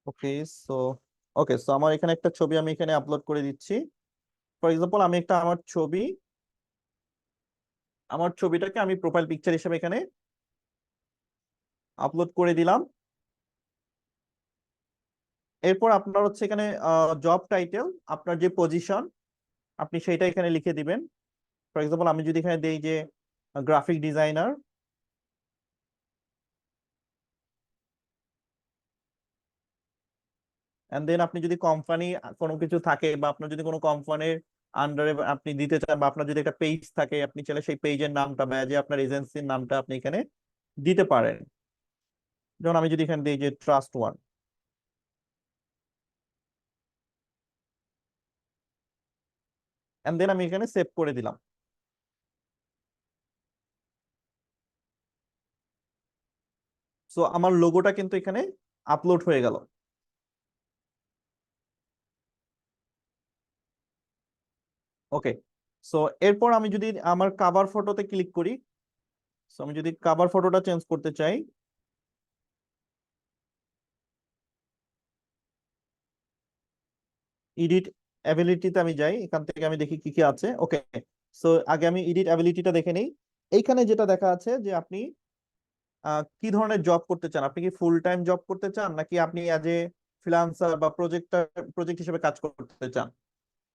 ওকে, সো ওকে, সো আমার এখানে একটা ছবি আমি এখানে আপলোড করে দিচ্ছি। ফর এক্সাম্পল, আমি একটা আমার ছবিটাকে আমি প্রোফাইল পিকচার হিসেবে এখানে আপলোড করে দিলাম। এরপর আপনার হচ্ছে এখানে জব টাইটেল, আপনার যে পজিশন আপনি সেটা এখানে লিখে দিবেন। ফর এক্সাম্পল, আমি যদি এখানে দেই যে গ্রাফিক ডিজাইনার, এন্ড দেন আপনি যদি কোম্পানি কোনো কিছু থাকে বা আপনার যদি কোনো কোম্পানির আন্ডারে আপনি দিতে চান, বা আপনার যদি একটা পেজ থাকে, আপনি চাইলে সেই পেজের নামটা বা যে আপনার এজেন্সির নামটা আপনি এখানে দিতে পারেন। যেমন আমি যদি এখানে দিই যে ট্রাস্ট ওয়ান, এন্ড দেন আমি এখানে সেভ করে দিলাম। সো আমার লোগোটা কিন্তু এখানে আপলোড হয়ে গেল। ওকে, সো এরপর আমি যদি আমার কাভার ফটোতে ক্লিক করি, সো আমি যদি কাভার ফটোটা চেঞ্জ করতে চাই, এডিট অ্যাবিলিটিতে আমি যাই, এখান থেকে আমি দেখি কি কি আছে। ওকে, সো আগে আমি এডিট অ্যাবিলিটিটা দেখে নেই। এইখানে যেটা দেখা আছে যে আপনি কি ধরনের জব করতে চান। আপনি কি ফুল টাইম জব করতে চান, নাকি আপনি অ্যাজ এ ফ্রিল্যান্সার বা প্রজেক্ট হিসেবে কাজ করতে চান।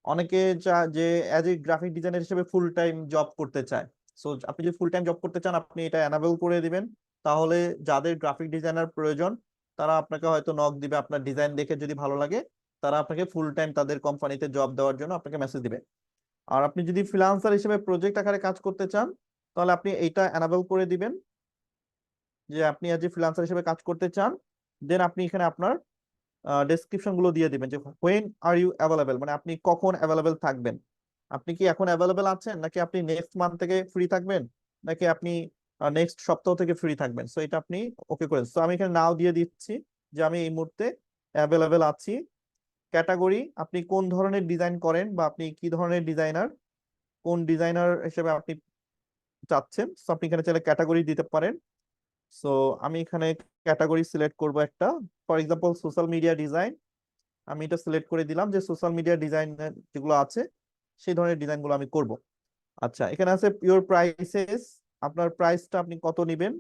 অনেকে যে অ্যাজ এ গ্রাফিক ডিজাইনার হিসেবে ফুল টাইম জব করতে চায়। সো আপনি যদি ফুল টাইম জব করতে চান, আপনি এটা এনাবেল করে দিবেন। তাহলে যাদের গ্রাফিক ডিজাইনার প্রয়োজন তারা আপনাকে হয়তো নক দিবে, আপনার ডিজাইন দেখে যদি ভালো লাগে তারা আপনাকে ফুল টাইম তাদের কোম্পানিতে জব দেওয়ার জন্য আপনাকে মেসেজ দিবে। আর আপনি যদি ফ্রিল্যান্সার হিসেবে প্রজেক্ট আকারে কাজ করতে চান, তাহলে আপনি এইটা এনাবেল করে দিবেন যে আপনি অ্যাজ এ ফ্রিল্যান্সার হিসেবে কাজ করতে চান। দেন আপনি এখানে আপনার ডেসক্রিপশন গুলো দিয়ে দিবেন যে হোয়েন আর ইউ অ্যাভেলেবেল, মানে আপনি কখন অ্যাভেলেবেল থাকবেন। আপনি কি এখন অ্যাভেলেবেল আছেন, নাকি আপনি নেক্সট মান্থ থেকে ফ্রি থাকবেন, নাকি আপনি নেক্সট সপ্তাহ থেকে ফ্রি থাকবেন। সো এটা আপনি ওকে করেন। সো আমি এখানে নাও দিয়ে দিচ্ছি যে আমি এই মুহূর্তে অ্যাভেলেবেল আছি। ক্যাটাগরি, আপনি কোন ধরনের ডিজাইন করেন বা আপনি কি ধরনের ডিজাইনার, কোন ডিজাইনার হিসেবে আপনি চাচ্ছেন, সো আপনি এখানে চাইলে ক্যাটাগরি দিতে পারেন। সো আমি এখানে ক্যাটাগরি সিলেক্ট করব একটা, for example social media design. আমি এটা সিলেক্ট করে দিলাম যে সোশ্যাল মিডিয়া ডিজাইন যেগুলো আছে সেই ধরনের ডিজাইনগুলো আমি করব। আচ্ছা, এখানে আছে পিওর প্রাইসেস, আপনার প্রাইসটা আপনি কত নেবেন।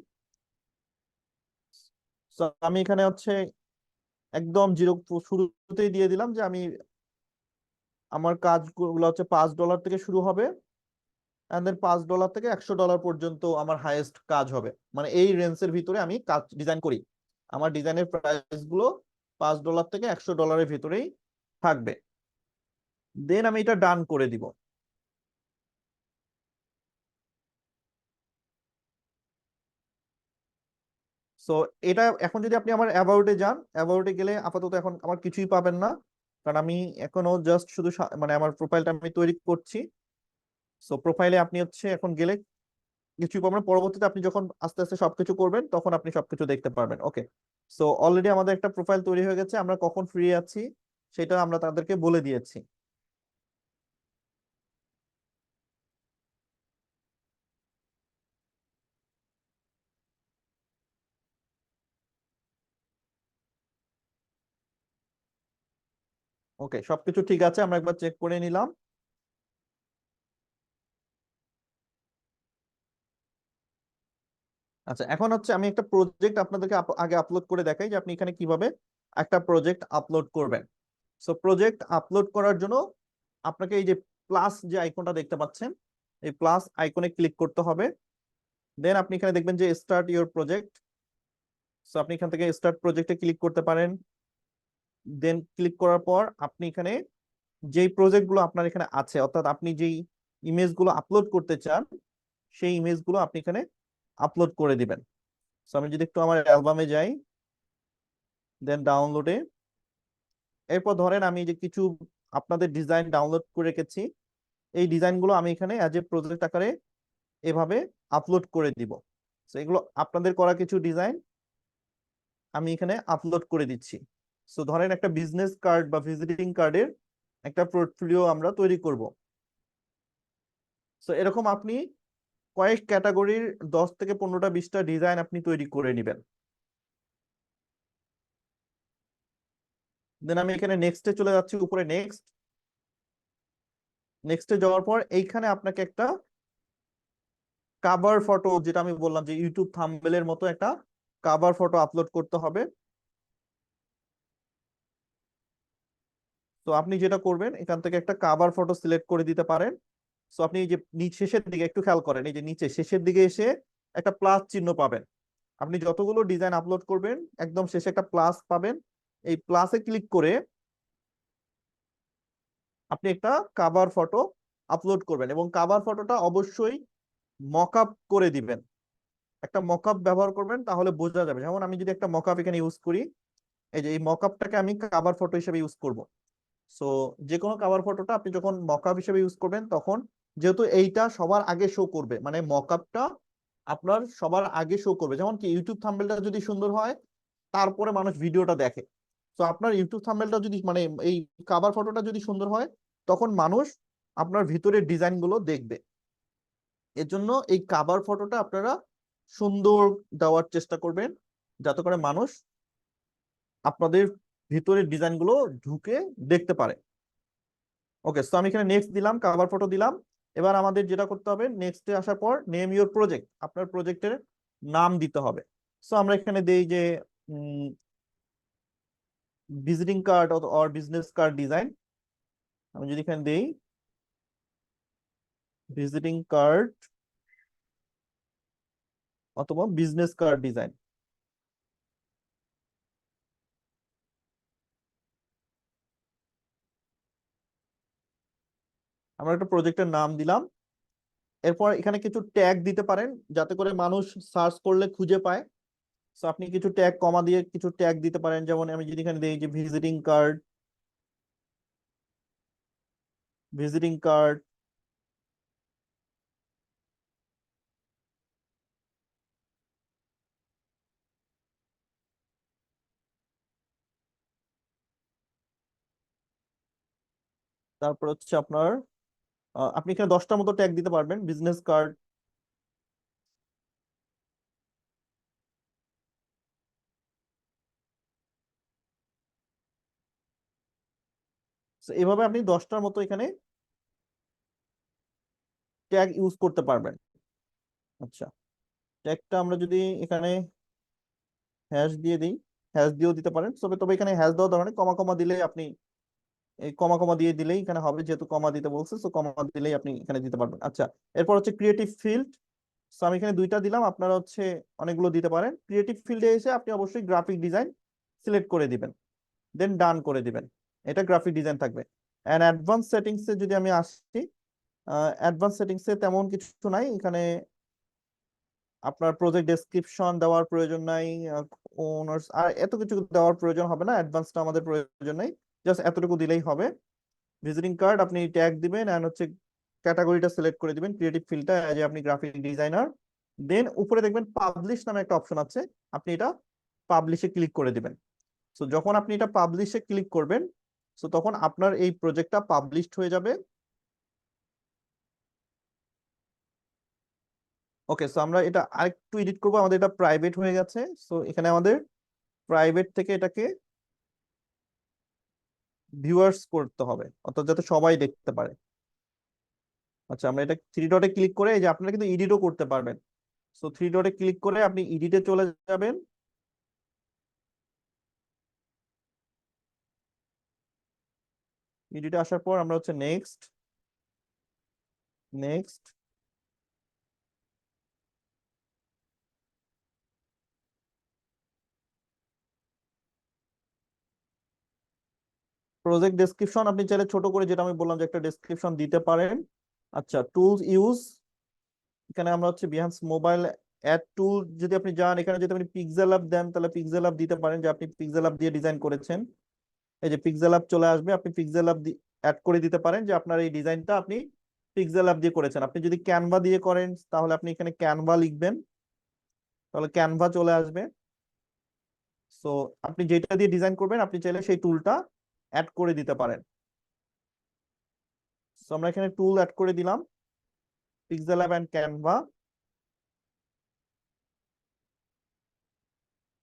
So, আমি এখানে হচ্ছে একদম জিরো শুরুতেই দিয়ে দিলাম যে আমি আমার কাজগুলো হচ্ছে $5 থেকে শুরু হবে, এন্ড দেন $5 থেকে $100 পর্যন্ত আমার হাইয়েস্ট কাজ হবে, মানে এই রেঞ্জের ভিতরে আমি কাজ ডিজাইন করি। আমার ডিজাইনের প্রাইস গুলো $5 থেকে $100 ভিতরেই থাকবে। দেন আমি এটা ডান করে দিব। সো এটা এখন যদি আপনি আমার অ্যাবাউটে যান, অ্যাবাউটে গেলে আপাতত এখন আমার কিছুই পাবেন না, কারণ আমি এখনো জাস্ট শুধু মানে আমার প্রোফাইলটা আমি তৈরি করছি। সো প্রোফাইলে আপনি হচ্ছে এখন গেলে কিছুই পাবেন না। পরবর্তীতে আপনি যখন আস্তে আস্তে সবকিছু করবেন তখন আপনি সবকিছু দেখতে পারবেন। ওকে, সো অলরেডি আমাদের একটা প্রোফাইল তৈরি হয়ে গেছে, আমরা কখন ফ্রি আছি সেটা আমরা তাদেরকে বলে দিয়েছি। ওকে, সবকিছু ঠিক আছে, আমরা একবার চেক করে নিলাম। আচ্ছা, এখন হচ্ছে আমি একটা প্রজেক্ট আপনাদেরকে আগে আপলোড করে দেখাই যে আপনি এখানে কিভাবে একটা প্রজেক্ট আপলোড করবেন। সো প্রজেক্ট আপলোড করার জন্য আপনাকে এই যে প্লাস যে আইকনটা দেখতে পাচ্ছেন, এই প্লাস আইকনে ক্লিক করতে হবে। দেন আপনি এখানে দেখবেন যে স্টার্ট ইওর প্রজেক্ট। সো আপনি এখান থেকে স্টার্ট প্রজেক্টে ক্লিক করতে পারেন। দেন ক্লিক করার পর আপনি এখানে যেই প্রজেক্টগুলো আপনার এখানে আছে, অর্থাৎ আপনি যেই ইমেজগুলো আপলোড করতে চান সেই ইমেজগুলো আপনি এখানে আপলোড করে দিবেন। সো আমি যদি একটু আমার অ্যালবামে যাই, দেন ডাউনলোডে, এরপর ধরেন আমি যে কিছু আপনাদের ডিজাইন ডাউনলোড করে রেখেছি, এই ডিজাইনগুলো আমি এখানে অ্যাজ এ প্রজেক্ট আকারে এভাবে আপলোড করে দিব। তো এগুলো আপনাদের করা কিছু ডিজাইন আমি এখানে আপলোড করে দিচ্ছি। সো ধরেন একটা বিজনেস কার্ড বা ভিজিটিং কার্ডের একটা পোর্টফোলিও আমরা তৈরি করব। সো এরকম আপনি কয়েক ক্যাটাগরির 10 থেকে 15টা 20টা ডিজাইন আপনি তৈরি করে নেবেন। দেন আমি এখানে নেক্সটে চলে যাচ্ছি, উপরে নেক্সট। নেক্সটে যাওয়ার পর এইখানে আপনাকে একটা কাভার ফটো, যেটা আমি বললাম যে ইউটিউব থাম্বনেলের মতো একটা কাভার ফটো আপলোড করতে হবে। তো আপনি যেটা করবেন, এখান থেকে একটা কাভার ফটো সিলেক্ট করে দিতে পারেন। সো আপনি এই যে শেষের দিকে একটু খেয়াল করেন, এই যে নিচে শেষের দিকে এসে একটা প্লাস চিহ্ন পাবেন। আপনি যতগুলো ডিজাইন আপলোড করবেন একদম শেষে একটা প্লাস পাবেন। এই প্লাসে ক্লিক করে আপনি একটা কাভার ফটো আপলোড করবেন, এবং কাভার ফটোটা অবশ্যই মকআপ করে দিবেন। একটা মকআপ ব্যবহার করবেন, তাহলে বোঝা যাবে। যেমন আমি যদি একটা মকআপ এখানে ইউজ করি, এই যে এই মকআপটাকে আমি কাভার ফটো হিসেবে ইউজ করব। সো যে কোনো কাভার ফটোটা আপনি যখন মকআপ হিসেবে ইউজ করবেন, তখন যেহেতু এইটা সবার আগে শো করবে, মানে মকআপটা আপনার সবার আগে শো করবে, যেমন কি ইউটিউব থাম্বনেলটা যদি সুন্দর হয় তারপরে মানুষ ভিডিওটা দেখে। তো আপনার ইউটিউব থাম্বনেলটা যদি মানে এই কাভার ফটোটা যদি সুন্দর হয়, তখন মানুষ আপনার ভিতরের ডিজাইন গুলো দেখবে। এর জন্য এই কাভার ফটোটা আপনারা সুন্দর দেওয়ার চেষ্টা করবেন, যাতে করে মানুষ আপনাদের ভিতরের ডিজাইন গুলো ঢুকে দেখতে পারে। ওকে, তো আমি এখানে নেক্সট দিলাম, কাভার ফটো দিলাম। এবার আমাদের যেটা করতে হবে, নেক্সটে আসার পর নেম ইউর প্রজেক্ট, আপনার প্রজেক্টের নাম দিতে হবে। সো আমরা এখানে দেই যে visiting card or business card design. আমি যদি এখানে দেই ভিজিটিং কার্ড অথবা বিজনেস কার্ড ডিজাইন, আমরা একটা প্রজেক্টের নাম দিলাম। এরপর এখানে কিছু ট্যাগ দিতে পারেন, যাতে করে মানুষ সার্চ করলে খুঁজে পায়। সো আপনি কিছু ট্যাগ কমা দিয়ে কিছু ট্যাগ দিতে পারেন, যেমন আমি যদি এখানে দিই যে ভিজিটিং কার্ড, ভিজিটিং কার্ড, তারপর হচ্ছে আপনার আপনি এখানে 10টার মতো ট্যাগ দিতে পারবেন, বিজনেস কার্ড। এইভাবে আপনি 10টার মতো এখানে ট্যাগ ইউজ করতে পারবেন। আচ্ছা, ট্যাগটা আমরা যদি এখানে হ্যাশ দিয়ে দিই, হ্যাশ দিয়েও দিতে পারেন, তবে তবে এখানে হ্যাশ দেওয়া দরকার নেই, কমা কমা দিলে আপনি এই কমা কমা দিয়ে দিলেই এখানে হবে, যেহেতু কমা দিতে বলছে, সো কমা দিলেই আপনি এখানে দিতে পারবেন। আচ্ছা, এরপর হচ্ছে ক্রিয়েটিভ ফিল্ড। সো আমি এখানে দুইটা দিলাম, আপনারা হচ্ছে অনেকগুলো দিতে পারেন। ক্রিয়েটিভ ফিল্ডে এসে আপনি অবশ্যই গ্রাফিক ডিজাইন সিলেক্ট করে দিবেন, দেন ডান করে দিবেন, এটা গ্রাফিক ডিজাইন থাকবে। এন্ড অ্যাডভান্স সেটিংসে যদি আমি আসি, অ্যাডভান্স সেটিংসে তেমন কিছু নাই এখানে। আপনার প্রজেক্ট ডেসক্রিপশন দেওয়ার প্রয়োজন নাই, ওনার্স আর এত কিছু দেওয়ার প্রয়োজন হবে না, অ্যাডভান্সটা আমাদের প্রয়োজন নাই, জাস্ট এতটুকু দিলেই হবে। ভিজিটিং কার্ড আপনি ট্যাগ দিবেন, এন্ড হচ্ছে ক্যাটাগরিটা সিলেক্ট করে দিবেন, ক্রিয়েটিভ ফিল্ডটা যে আপনি গ্রাফিক ডিজাইনার। দেন উপরে দেখবেন পাবলিশ নামে একটা অপশন আছে, আপনি এটা পাবলিশে ক্লিক করে দিবেন। সো যখন আপনি এটা পাবলিশে ক্লিক করবেন, সো তখন আপনার এই প্রজেক্টটা পাবলিশড হয়ে যাবে। ওকে, সো আমরা এটা আরেকটু এডিট করবো, আমাদের এটা প্রাইভেট হয়ে গেছে, সো এখানে আমাদের প্রাইভেট থেকে এটাকে ভিউয়ার্স করতে হবে, অর্থাৎ যাতে সবাই দেখতে পারে। আচ্ছা, আমরা এটা থ্রি ডটে ক্লিক করে, এই যে আপনারা কিন্তু এডিটও করতে পারবেন। সো থ্রি ডটে ক্লিক করে আপনি এডিটে চলে যাবেন। এডিটে আসার পর আমরা হচ্ছে নেক্সট, নেক্সট, প্রজেক্ট ডেসক্রিপশন আপনি চাইলে ছোট করে, যেটা আমি বললাম যে একটা ডেসক্রিপশন দিতে পারেন। আচ্ছা, টুলস ইউজ, এখানে আমরা হচ্ছে বিহান্স মোবাইল অ্যাড টুল যদি আপনি যান, এখানে যদি আপনি পিক্সেল অ্যাপ দেন তাহলে পিক্সেল অ্যাপ দিতে পারেন, যে আপনি পিক্সেল অ্যাপ দিয়ে ডিজাইন করেছেন। এই যে পিক্সেল অ্যাপ চলে আসবে, আপনি পিক্সেল অ্যাপ অ্যাড করে দিতে পারেন যে আপনার এই ডিজাইনটা আপনি পিক্সেল অ্যাপ দিয়ে করেছেন। আপনি যদি ক্যানভা দিয়ে করেন তাহলে আপনি এখানে ক্যানভা লিখবেন, তাহলে ক্যানভা চলে আসবে। সো আপনি যেটা দিয়ে ডিজাইন করবেন আপনি চাইলে সেই টুলটা অ্যাড করে দিতে পারেন। সো আমরা এখানে টুল অ্যাড করে দিলাম, পিক্সেল অ্যাপ এন্ড ক্যানভা।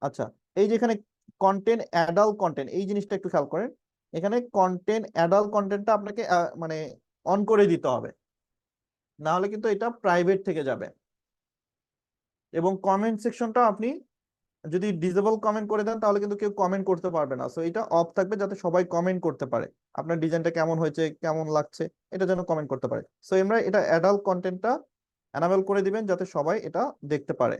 আচ্ছা, এই যে এখানে কন্টেন্ট অ্যাডাল্ট কন্টেন্ট, এই জিনিসটা একটু খেয়াল করেন, এখানে কন্টেন্ট অ্যাডাল্ট কন্টেন্টটা আপনাকে মানে অন করে দিতে হবে, না হলে কিন্তু এটা প্রাইভেট থেকে যাবে। এবং কমেন্ট সেকশনটা আপনি যদি ডিসেবল কমেন্ট করে দেন তাহলে কিন্তু কেউ কমেন্ট করতে পারবে না, সো এটা অফ থাকবে যাতে সবাই কমেন্ট করতে পারে, আপনার ডিজাইনটা কেমন হয়েছে, কেমন লাগছে, এটা যেন কমেন্ট করতে পারে। সো আমরা এটা অ্যাডাল্ট কন্টেন্টটা এনাবেল করে দিবেন যাতে সবাই এটা দেখতে পারে।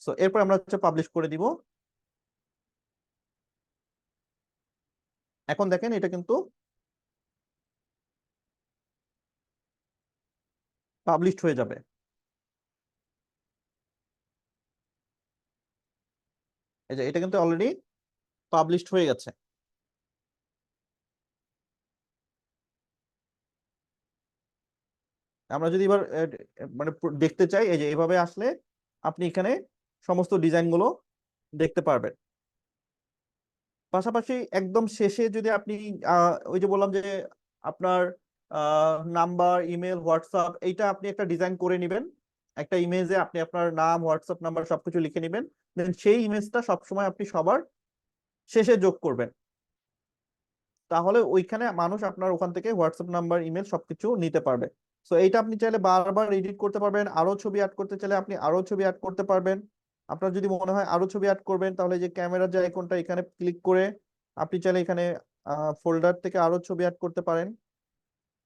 সো এরপর আমরা হচ্ছে পাবলিশ করে দিব। এখন দেখেন এটা কিন্তু পাবলিশড হয়ে যাবে। এই যে এটা কিন্তু অলরেডি পাবলিশড হয়ে গেছে। আমরা যদি এবার মানে দেখতে চাই, এই যে এভাবে আসলে আপনি এখানে সমস্ত ডিজাইন গুলো দেখতে পারবেন। পাশাপাশি একদম শেষে যদি আপনি ওই যে বললাম যে আপনার নাম্বার, ইমেল, হোয়াটসঅ্যাপ, এইটা আপনি একটা ডিজাইন করে নেবেন, একটা ইমেজে আপনি আপনার নাম, হোয়াটসঅ্যাপ নাম্বার সবকিছু লিখে নেবেন, দেন সেই ইমেজটা সবসময় আপনি সবার শেষে যোগ করবেন, তাহলে ওইখানে মানুষ আপনার ওখান থেকে হোয়াটসঅ্যাপ নাম্বার, ইমেল সবকিছু নিতে পারবে। সো এইটা আপনি চাইলে বারবার এডিট করতে পারবেন, আরো ছবি অ্যাড করতে চাইলে আপনি আরো ছবি অ্যাড করতে পারবেন। আপনার যদি মনে হয় আরো ছবি অ্যাড করবেন তাহলে যে ক্যামেরার যে আইকনটা এখানে ক্লিক করে আপনি চাইলে এখানে ফোল্ডার থেকে আরো ছবি অ্যাড করতে পারেন।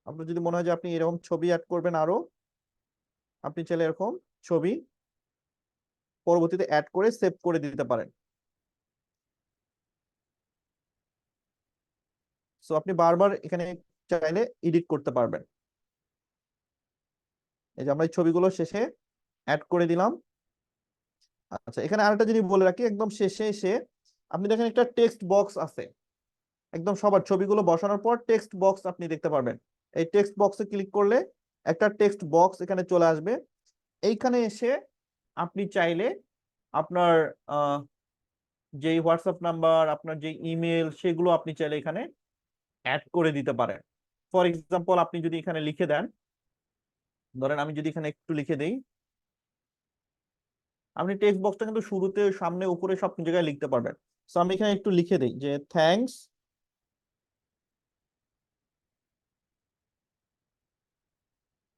আপনার যদি মনে হয় যে আপনি এরকম ছবি অ্যাড করবেন আরো, আপনি চাইলে এরকম ছবি পরবর্তীতে অ্যাড করে সেভ করে দিতে পারেন। সো আপনি বারবার এখানে চাইলে এডিট করতে পারবেন। এই যে আমরা এই ছবিগুলো শেষে অ্যাড করে দিলাম। আচ্ছা, এখানে আরেকটা জিনিস বলে রাখি, একদম শেষে এসে আপনি দেখেন একটা টেক্সট বক্স আছে, একদম সবার ছবিগুলো বসানোর পর টেক্সট বক্স আপনি দেখতে পারবেন। এই টেক্সট বক্সে ক্লিক করলে একটা টেক্সট বক্স এখানে চলে আসবে। এইখানে এসে আপনি চাইলে আপনার যে হোয়াটসঅ্যাপ নাম্বার, আপনার যে ইমেল, সেগুলো আপনি চাইলে এখানে অ্যাড করে দিতে পারেন। ফর এক্সাম্পল আপনি যদি এখানে লিখে দেন, ধরেন আমি যদি এখানে একটু লিখে দেই, আপনি টেক্সট বক্সটা কিন্তু শুরুতে, সামনে, উপরে সব জায়গায় লিখতে পারবেন। সো আমি এখানে একটু লিখে দিই যে thanks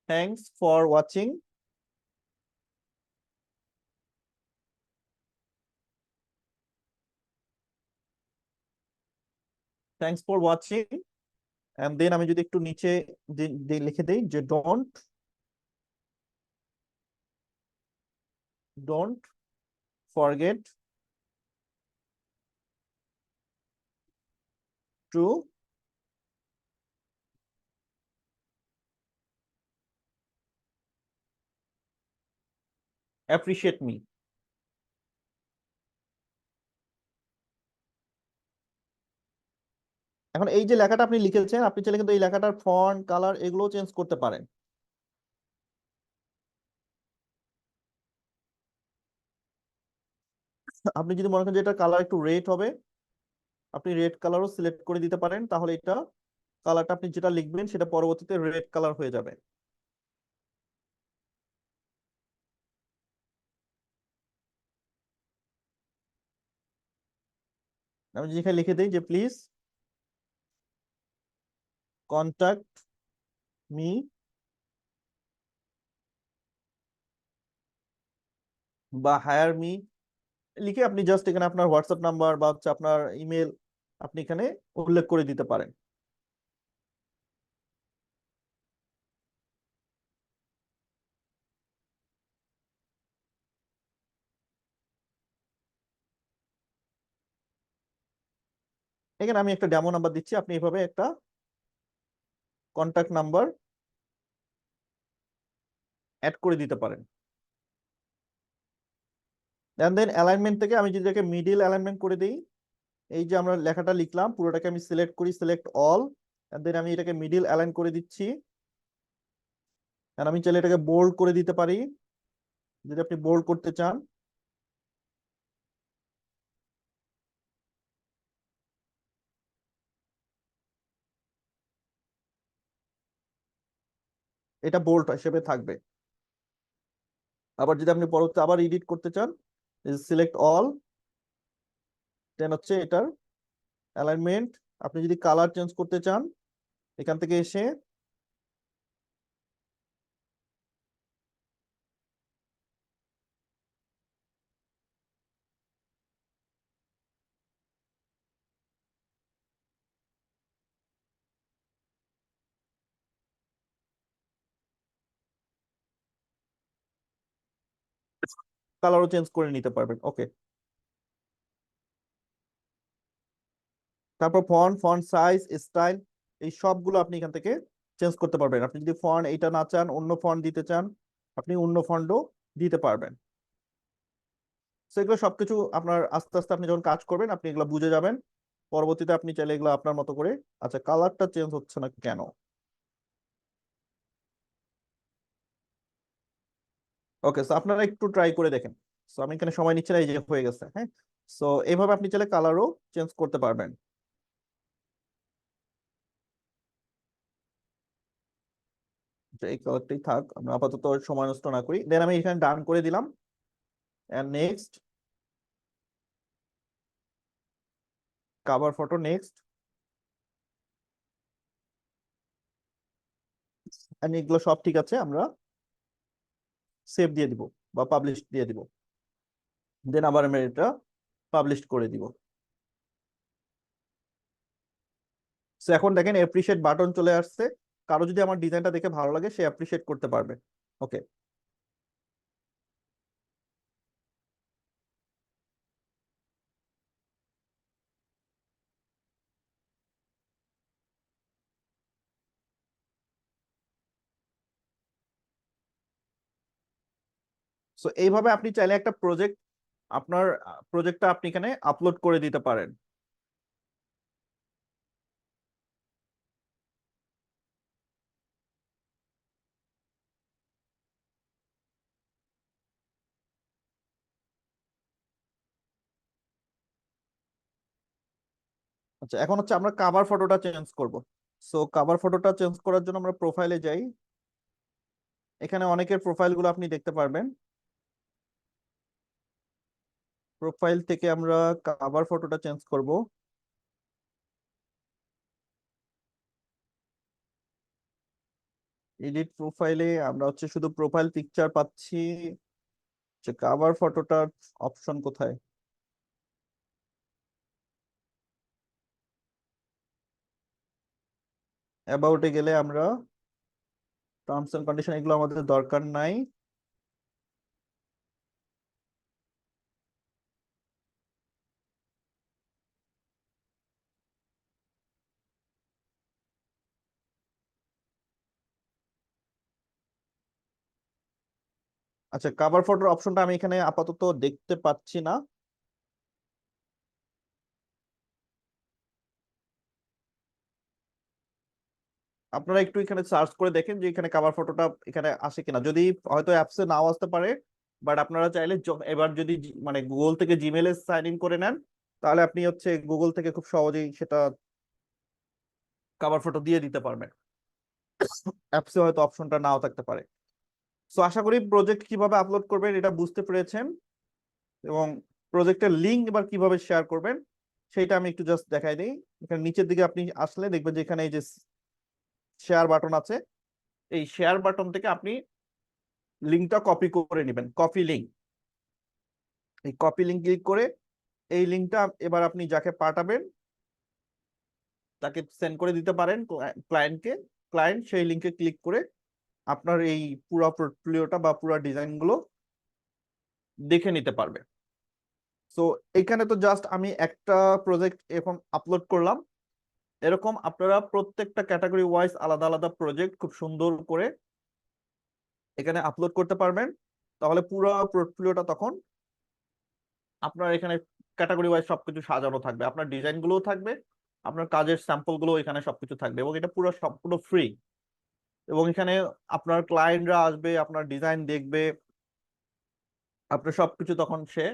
thanks for watching. Thanks for watching. And then আমি যদি একটু নিচে লিখে দেই যে don't forget to appreciate me. এখন এই যে লেখাটা আপনি লিখেছেন, আপনি চাইলে কিন্তু এই লেখাটার ফন্ট কালার এগুলো চেঞ্জ করতে পারেন। আপনি যদি মনে করেন যে এটা কালার একটু রেড হবে, আপনি রেড কালারও সিলেক্ট করে দিতে পারেন, তাহলে এটা কালারটা আপনি যেটা লিখবেন সেটা পরবর্তীতে রেড কালার হয়ে যাবে। আমি যেখানে লিখে দিই যে প্লিজ কন্টাক্ট মি বা হায়ার মি লিখে আপনি জাস্ট এখানে আপনার হোয়াটসঅ্যাপ নাম্বার বা হচ্ছে আপনার ইমেল আপনি এখানে উল্লেখ করে দিতে পারেন। এখানে আমি একটা ডেমো নাম্বার দিচ্ছি, আপনি এভাবে একটা কন্টাক্ট নাম্বার অ্যাড করে দিতে পারেন। দেন অ্যালাইনমেন্ট থেকে আমি যদি এটাকে মিডিল অ্যালাইনমেন্ট করে দিই, এই যে আমরা লেখাটা লিখলাম পুরোটাকে আমি সিলেক্ট করি, সিলেক্ট অল, দেন আমি এটাকে মিডিল অ্যালাইন করে দিচ্ছি। আর আমি চাইলে এটাকে বোল্ড করে দিতে পারি যদি আপনি বোল্ড করতে চান। এটা বোল্ড হিসেবে থাকবে। আবার যদি আপনি পরবর্তী আবার এডিট করতে চান, সিলেক্ট অল, দেন হচ্ছে এটার অ্যালাইনমেন্ট। আপনি যদি কালার চেঞ্জ করতে চান, এখান থেকে এসে কালারও চেঞ্জ করে নিতে পারবেন। ওকে, তারপর ফন্ট, ফন্ট সাইজ, স্টাইল, এই সবগুলো আপনি এখান থেকে চেঞ্জ করতে পারবেন। আপনি যদি ফন্ট এইটা না চান, অন্য ফন্ট দিতে চান, আপনি অন্য ফন্টও দিতে পারবেন। সেগুলো সবকিছু আপনার আস্তে আস্তে আপনি যখন কাজ করবেন আপনি এগুলো বুঝে যাবেন। পরবর্তীতে আপনি চাইলে এগুলো আপনার মতো করে। আচ্ছা, কালারটা চেঞ্জ হচ্ছে না কেন? ওকে, সো আপনারা একটু ট্রাই করে দেখেন। সো আমি এখানে সময় নিচ্ছি না, এই যে হয়ে গেছে। হ্যাঁ, সো এইভাবে আপনি চাইলে কালারও চেঞ্জ করতে পারবেন। তো এই কালারটাই থাক, আমরা আপাতত সময় নষ্ট না করি। দেন আমি এখানে ডান করে দিলাম। And next cover photo, next. And এগুলো সব ঠিক আছে, আমরা সেভ দিয়ে দিব বা পাবলিশ দিয়ে দিব। দেন আবার আমি এটা পাবলিশ করে দিব। সো এখন দেখেন অ্যাপ্রিশিয়েট বাটন চলে আসছে। কারো যদি আমার ডিজাইনটা দেখে ভালো লাগে সে অ্যাপ্রিশিয়েট করতে পারবে। ওকে, সো এইভাবে আপনি চাইলে একটা প্রজেক্ট, আপনার প্রজেক্টটা আপনি এখানে আপলোড করে দিতে পারেন। আচ্ছা, এখন হচ্ছে আমরা কাভার ফটোটা চেঞ্জ করব। সো কাভার ফটোটা চেঞ্জ করার জন্য আমরা প্রোফাইলে যাই। এখানে অনেকের প্রোফাইল গুলো আপনি দেখতে পারবেন। প্রোফাইল থেকে আমরা কাভার ফটোটা চেঞ্জ করব। এডিট প্রোফাইলে আমরা হচ্ছে শুধু প্রোফাইল পিকচার পাচ্ছি, যে কাভার ফটোটার অপশন কোথায়? অ্যাবাউটে গেলে আমরা টার্মস এন্ড কন্ডিশন এগুলো আমাদের দরকার নাই। আচ্ছা, কাভার ফটোর অপশনটা আমি এখানে আপাতত দেখতে পাচ্ছি না। আপনারা একটু এখানে সার্চ করে দেখেন যে এখানে কাভার ফটোটা এখানে আসে কিনা, যদি হয়তো অ্যাপসে নাও আসতে পারে, বাট আপনারা চাইলে এবার যদি মানে গুগল থেকে জিমেলে সাইন ইন করে নেন, তাহলে আপনি হচ্ছে গুগল থেকে খুব সহজেই সেটা কাভার ফটো দিয়ে দিতে পারবেন। অ্যাপসে হয়তো অপশনটা নাও থাকতে পারে। সো আশা করি প্রজেক্ট কিভাবে আপলোড করবেন এটা বুঝতে পেরেছেন, এবং প্রজেক্টের লিঙ্ক এবার কিভাবে শেয়ার করবেন সেটা আমি একটু জাস্ট দেখাই দিই। এখানে নিচের দিকে আপনি আসলে দেখবেন যে এখানে এই যে শেয়ার বাটন আছে, এই শেয়ার বাটন থেকে আপনি লিঙ্কটা কপি করে নেবেন, কপি লিঙ্ক। এই কপি লিঙ্ক ক্লিক করে এই লিঙ্কটা এবার আপনি যাকে পাঠাবেন তাকে সেন্ড করে দিতে পারেন ক্লায়েন্টকে। ক্লায়েন্ট সেই লিঙ্কে ক্লিক করে আপনার এই পুরো পোর্টফোলিওটা বা পুরো ডিজাইন গুলো দেখে নিতে পারবে। সো এখানে তো জাস্ট আমি একটা প্রজেক্ট এখন আপলোড করলাম। এরকম আপনারা প্রত্যেকটা ক্যাটাগরি ওয়াইজ আলাদা আলাদা প্রজেক্ট খুব সুন্দর করে এখানে আপলোড করতে পারবেন। তাহলে পুরো পোর্টফোলিওটা তখন আপনার এখানে ক্যাটাগরি ওয়াইজ সবকিছু সাজানো থাকবে, আপনার ডিজাইন গুলোও থাকবে, আপনার কাজের স্যাম্পল গুলো এখানে সবকিছু থাকবে, এবং এটা পুরো সম্পূর্ণ ফ্রি। এবং এখানে আপনার ক্লায়েন্টরা আসবে, আপনার ডিজাইন দেখবে, আপনার সবকিছু তখন সে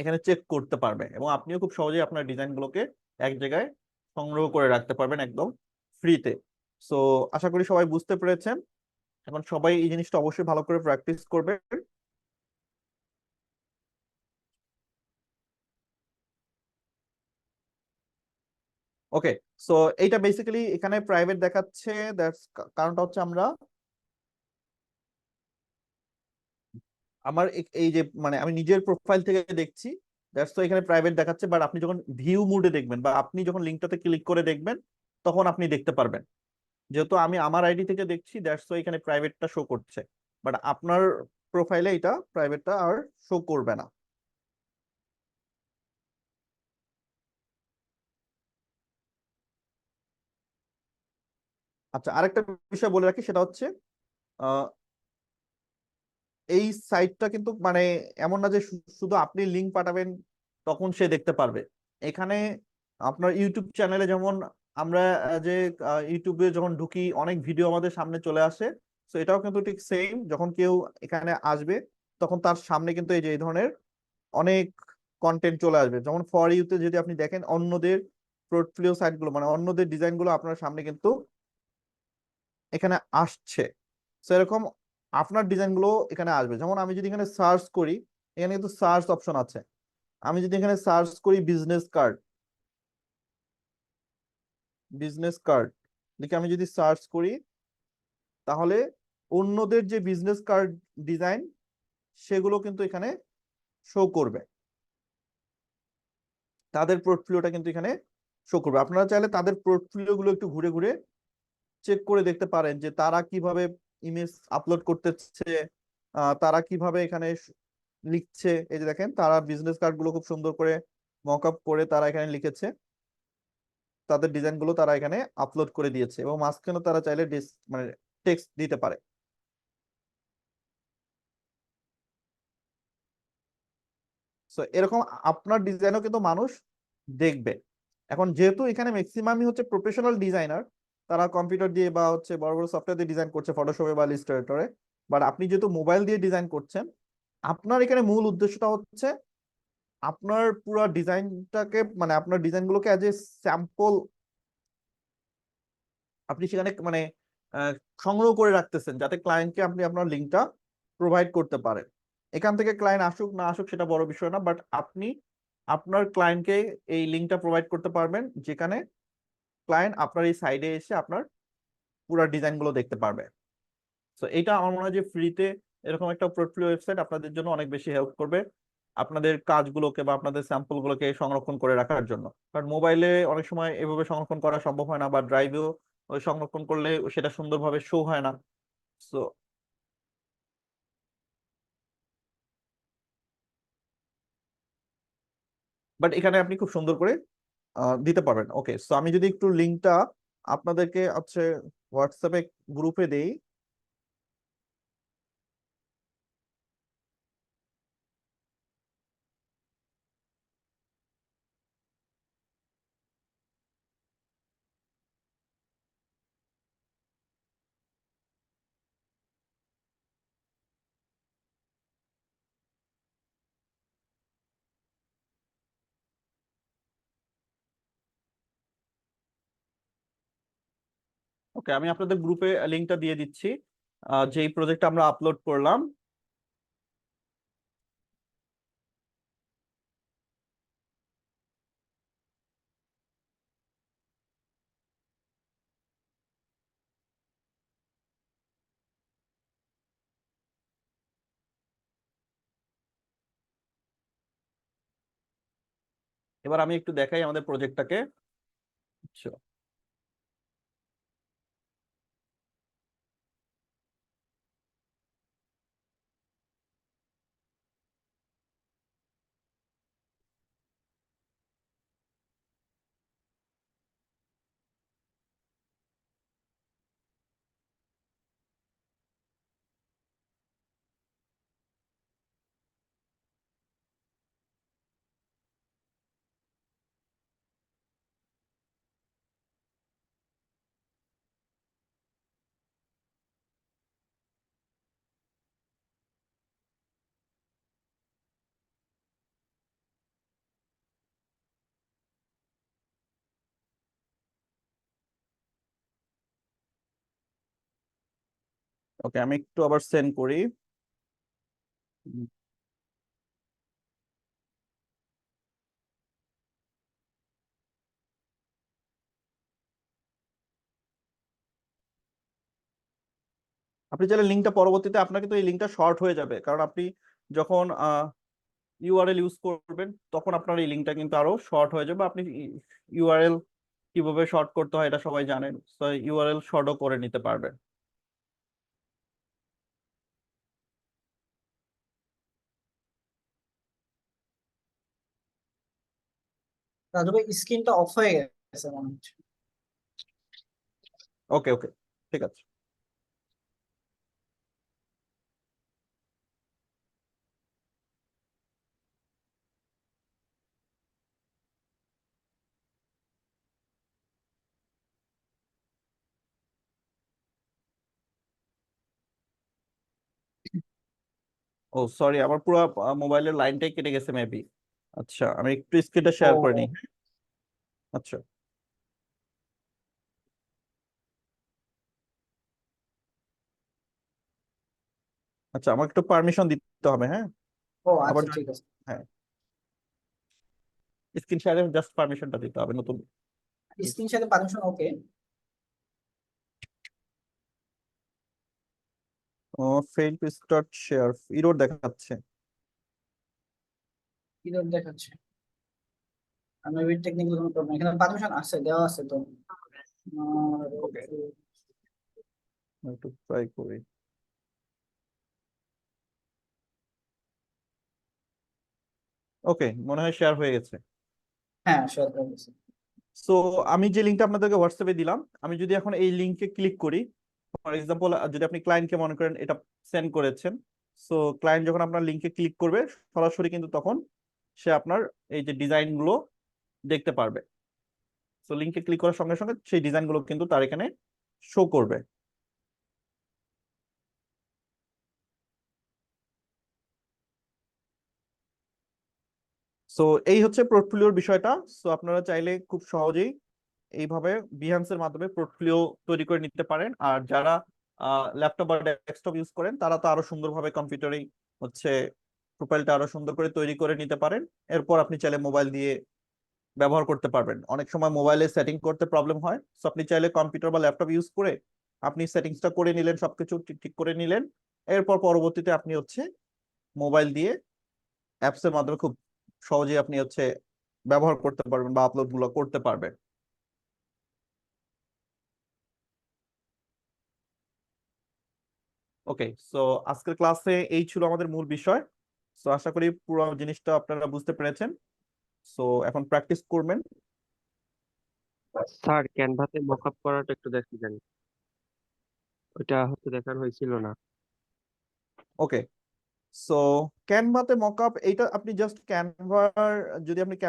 এখানে চেক করতে পারবে, এবং আপনিও খুব সহজেই আপনার ডিজাইন গুলোকে এক জায়গায় সংগ্রহ করে রাখতে পারবেন একদম ফ্রিতে। সো আশা করি সবাই বুঝতে পেরেছেন। এখন সবাই এই জিনিসটা অবশ্যই ভালো করে প্র্যাকটিস করবে। ওকে, সো এইটা বেসিক্যালি এখানে প্রাইভেট দেখাচ্ছে, দ্যাটস কারণটা হচ্ছে আমরা আমার এই যে মানে আমি নিজের প্রোফাইল থেকে দেখছি, দ্যাটস তো এখানে প্রাইভেট দেখাচ্ছে। বাট আপনি যখন ভিউ মোডে দেখবেন বা আপনি যখন লিঙ্কটাতে ক্লিক করে দেখবেন তখন আপনি দেখতে পারবেন। যেহেতু আমি আমার আইডি থেকে দেখছি, দ্যাটস তো এখানে প্রাইভেটটা শো করছে, বাট আপনার প্রোফাইলে এটা প্রাইভেটটা আর শো করবে না। আচ্ছা, আরেকটা বিষয় বলে রাখি, সেটা হচ্ছে আহ, এই সাইটটা কিন্তু মানে এমন না যে শুধু আপনি লিঙ্ক পাঠাবেন তখন সে দেখতে পারবে। এখানে আপনার ইউটিউব চ্যানেলে যেমন আমরা যে ইউটিউবে যখন ঢুকি অনেক ভিডিও আমাদের সামনে চলে আসে, তো এটাও কিন্তু ঠিক সেম। যখন কেউ এখানে আসবে তখন তার সামনে কিন্তু এই যে এই ধরনের অনেক কন্টেন্ট চলে আসবে। যেমন ফর ইউতে যদি আপনি দেখেন অন্যদের পোর্টফোলিও সাইট গুলো মানে অন্যদের ডিজাইন গুলো আপনার সামনে কিন্তু এখানে আসছে। তো এরকম আপনার ডিজাইন গুলো এখানে আসবে। যেমন আমি যদি এখানে সার্চ করি, এখানে কিন্তু সার্চ অপশন আছে। আমি যদি এখানে সার্চ করি বিজনেস কার্ড, বিজনেস কার্ড লিখে আমি যদি সার্চ করি, তাহলে অন্যদের যে বিজনেস কার্ড ডিজাইন সেগুলো কিন্তু এখানে শো করবে, তাদের পোর্টফোলিওটা কিন্তু এখানে শো করবে। আপনারা চাইলে তাদের পোর্টফোলিও গুলো একটু ঘুরে ঘুরে চেক করে দেখতে পারেন যে তারা কিভাবে ইমেজ আপলোড করতেছে, তারা কিভাবে এখানে লিখছে। এই যে দেখেন তারা বিজনেস কার্ড গুলো খুব সুন্দর করে মক আপ করে তারা এখানে লিখেছে, তাদের ডিজাইন গুলো তারা এখানে আপলোড করে দিয়েছে, এবং মাঝখানে তারা চাইলে মানে টেক্সট দিতে পারে। সো এরকম আপনার ডিজাইনও কিন্তু মানুষ দেখবে। এখন যেহেতু এখানে ম্যাক্সিমামই হচ্ছে প্রফেশনাল ডিজাইনার, তারা কম্পিউটার দিয়ে বা হচ্ছে বড় বড় সফটওয়্যার দিয়ে ডিজাইন করছে, ফটোশপে বা ইলাস্ট্রেটরে, বাট আপনি যেহেতু মোবাইল দিয়ে ডিজাইন করছেন, আপনার এখানে মূল উদ্দেশ্যটা হচ্ছে আপনার পুরো ডিজাইনটাকে মানে আপনার ডিজাইনগুলোকে অ্যাজ এ স্যাম্পল আপনি সেখানে মানে আহ, সংগ্রহ করে রাখতেছেন, যাতে ক্লায়েন্টকে আপনি আপনার লিঙ্কটা প্রোভাইড করতে পারেন। এখান থেকে ক্লায়েন্ট আসুক না আসুক সেটা বড় বিষয় না, বাট আপনি আপনার ক্লায়েন্টকে এই লিঙ্কটা প্রোভাইড করতে পারবেন, যেখানে ক্লায়েন্ট আপনার এই সাইডে এসে আপনার পুরো ডিজাইন গুলো দেখতে পারবে। তো এটা আমার মনে হয় যে ফ্রিতে এরকম একটা পোর্টফোলিও ওয়েবসাইট আপনাদের জন্য অনেক বেশি হেল্প করবে আপনাদের কাজগুলোকে বা আপনাদের স্যাম্পল গুলোকে সংরক্ষণ করে রাখার জন্য। কারণ মোবাইলে অনেক সময় এভাবে সংরক্ষণ করা সম্ভব হয় না, বা ড্রাইভেও ওই সংরক্ষণ করলে সেটা সুন্দরভাবে শো হয় না। সো বাট এখানে আপনি খুব সুন্দর করে দিতে পারবেন। ওকে, সো আমি যদি একটু লিঙ্কটা আপনাদেরকে হচ্ছে হোয়াটসঅ্যাপে গ্রুপে দেই। ওকে, আমি আপনাদের গ্রুপে লিঙ্কটা দিয়ে দিচ্ছি, যেই প্রজেক্ট আমরা আপলোড করলাম। এবার আমি একটু দেখাই আমাদের প্রজেক্টটাকে। আচ্ছা, ওকে, আমি একটু আবার সেন্ড করি। উম, আপনি চাইলে লিঙ্কটা পরবর্তীতে, আপনার কিন্তু এই লিঙ্কটা শর্ট হয়ে যাবে, কারণ আপনি যখন ইউআরএল ইউজ করবেন তখন আপনার এই লিঙ্কটা কিন্তু আরো শর্ট হয়ে যাবে। আপনি ইউআরএল কিভাবে শর্ট করতে হয় এটা সবাই জানেন, তো ইউআরএল শর্টও করে নিতে পারবেন। রাজু ভাই স্ক্রিনটা অফ হয়ে গেছে মনে হচ্ছে। ওকে ওকে, ঠিক আছে। ও সরি, আমার পুরো মোবাইলের লাইনটাই কেটে গেছে মেবি। আচ্ছা, আমি একটু স্ক্রিনটা শেয়ার করে নিই। ও আচ্ছা আচ্ছা, আমাকে একটু পারমিশন দিতে হবে, হ্যাঁ। ও আবার আচ্ছা ঠিক আছে। হ্যাঁ, স্ক্রিন শেয়ারে জাস্ট পারমিশনটা দিতে হবে নতুন। স্ক্রিন সাথে permission okay. Oh, fail to start share error দেখাচ্ছে। কি দেখাচ্ছে? আমি টেকনিক্যাল কোনো প্রবলেম, এখানে পারমিশন আছে, দেওয়া আছে তো। ওকে, একটু ট্রাই করি। ওকে, মনে হয় শেয়ার হয়ে গেছে। হ্যাঁ শেয়ার করে দিয়েছি। সো আমি যে লিঙ্কটা আপনাদেরকে হোয়াটসঅ্যাপে দিলাম, আমি যদি এখন এই লিঙ্কে ক্লিক করি, ফর এক্সাম্পল যদি আপনি ক্লায়েন্টকে মনে করেন এটা সেন্ড করেছেন, সো ক্লায়েন্ট যখন আপনার লিঙ্কে ক্লিক করবে সরাসরি কিন্তু তখন সে আপনার এই যে ডিজাইন গুলো দেখতে পারবে। সো লিঙ্কে ক্লিক করার সঙ্গে সঙ্গে সেই ডিজাইন গুলো কিন্তু তার এখানে শো করবে। সো এই হচ্ছে পোর্টফোলিওর বিষয়টা। সো আপনারা চাইলে খুব সহজেই এইভাবে বিহান্সের মাধ্যমে পোর্টফোলিও তৈরি করে নিতে পারেন। আর যারা ল্যাপটপ বা ডেস্কটপ ইউজ করেন তারা তো আরো সুন্দরভাবে কম্পিউটারেই হচ্ছে প্রোফাইলটা আরো সুন্দর করে তৈরি করে নিতে পারেন। এরপর আপনি চাইলে মোবাইল দিয়ে ব্যবহার করতে পারবেন। অনেক সময় মোবাইলে সেটিং করতে প্রবলেম হয়, সো আপনি চাইলে কম্পিউটার বা ল্যাপটপ ইউজ করে আপনি সেটিংসটা করে নিলেন, সবকিছু ঠিক ঠিক করে নিলেন। এরপর পরবর্তীতে আপনি হচ্ছে মোবাইল দিয়ে অ্যাপস এর মাধ্যমে খুব সহজেই আপনি হচ্ছে ব্যবহার করতে পারবেন বা আপলোড গুলো করতে পারবেন। ওকে, সো আজকের ক্লাসে এই ছিল আমাদের মূল বিষয়। সো আশা করি পুরো জিনিসটা আপনারা বুঝতে পেরেছেন। সো এখন প্র্যাকটিস করবেন। স্যার ক্যানভাতে মকআপ করাটা একটু দেখে দেন, ওইটা হচ্ছে দেখানো হয়েছিল না। ওকে, সো ক্যানভাতে মকআপ এইটা আপনি জাস্ট ক্যানভার, যদি আপনি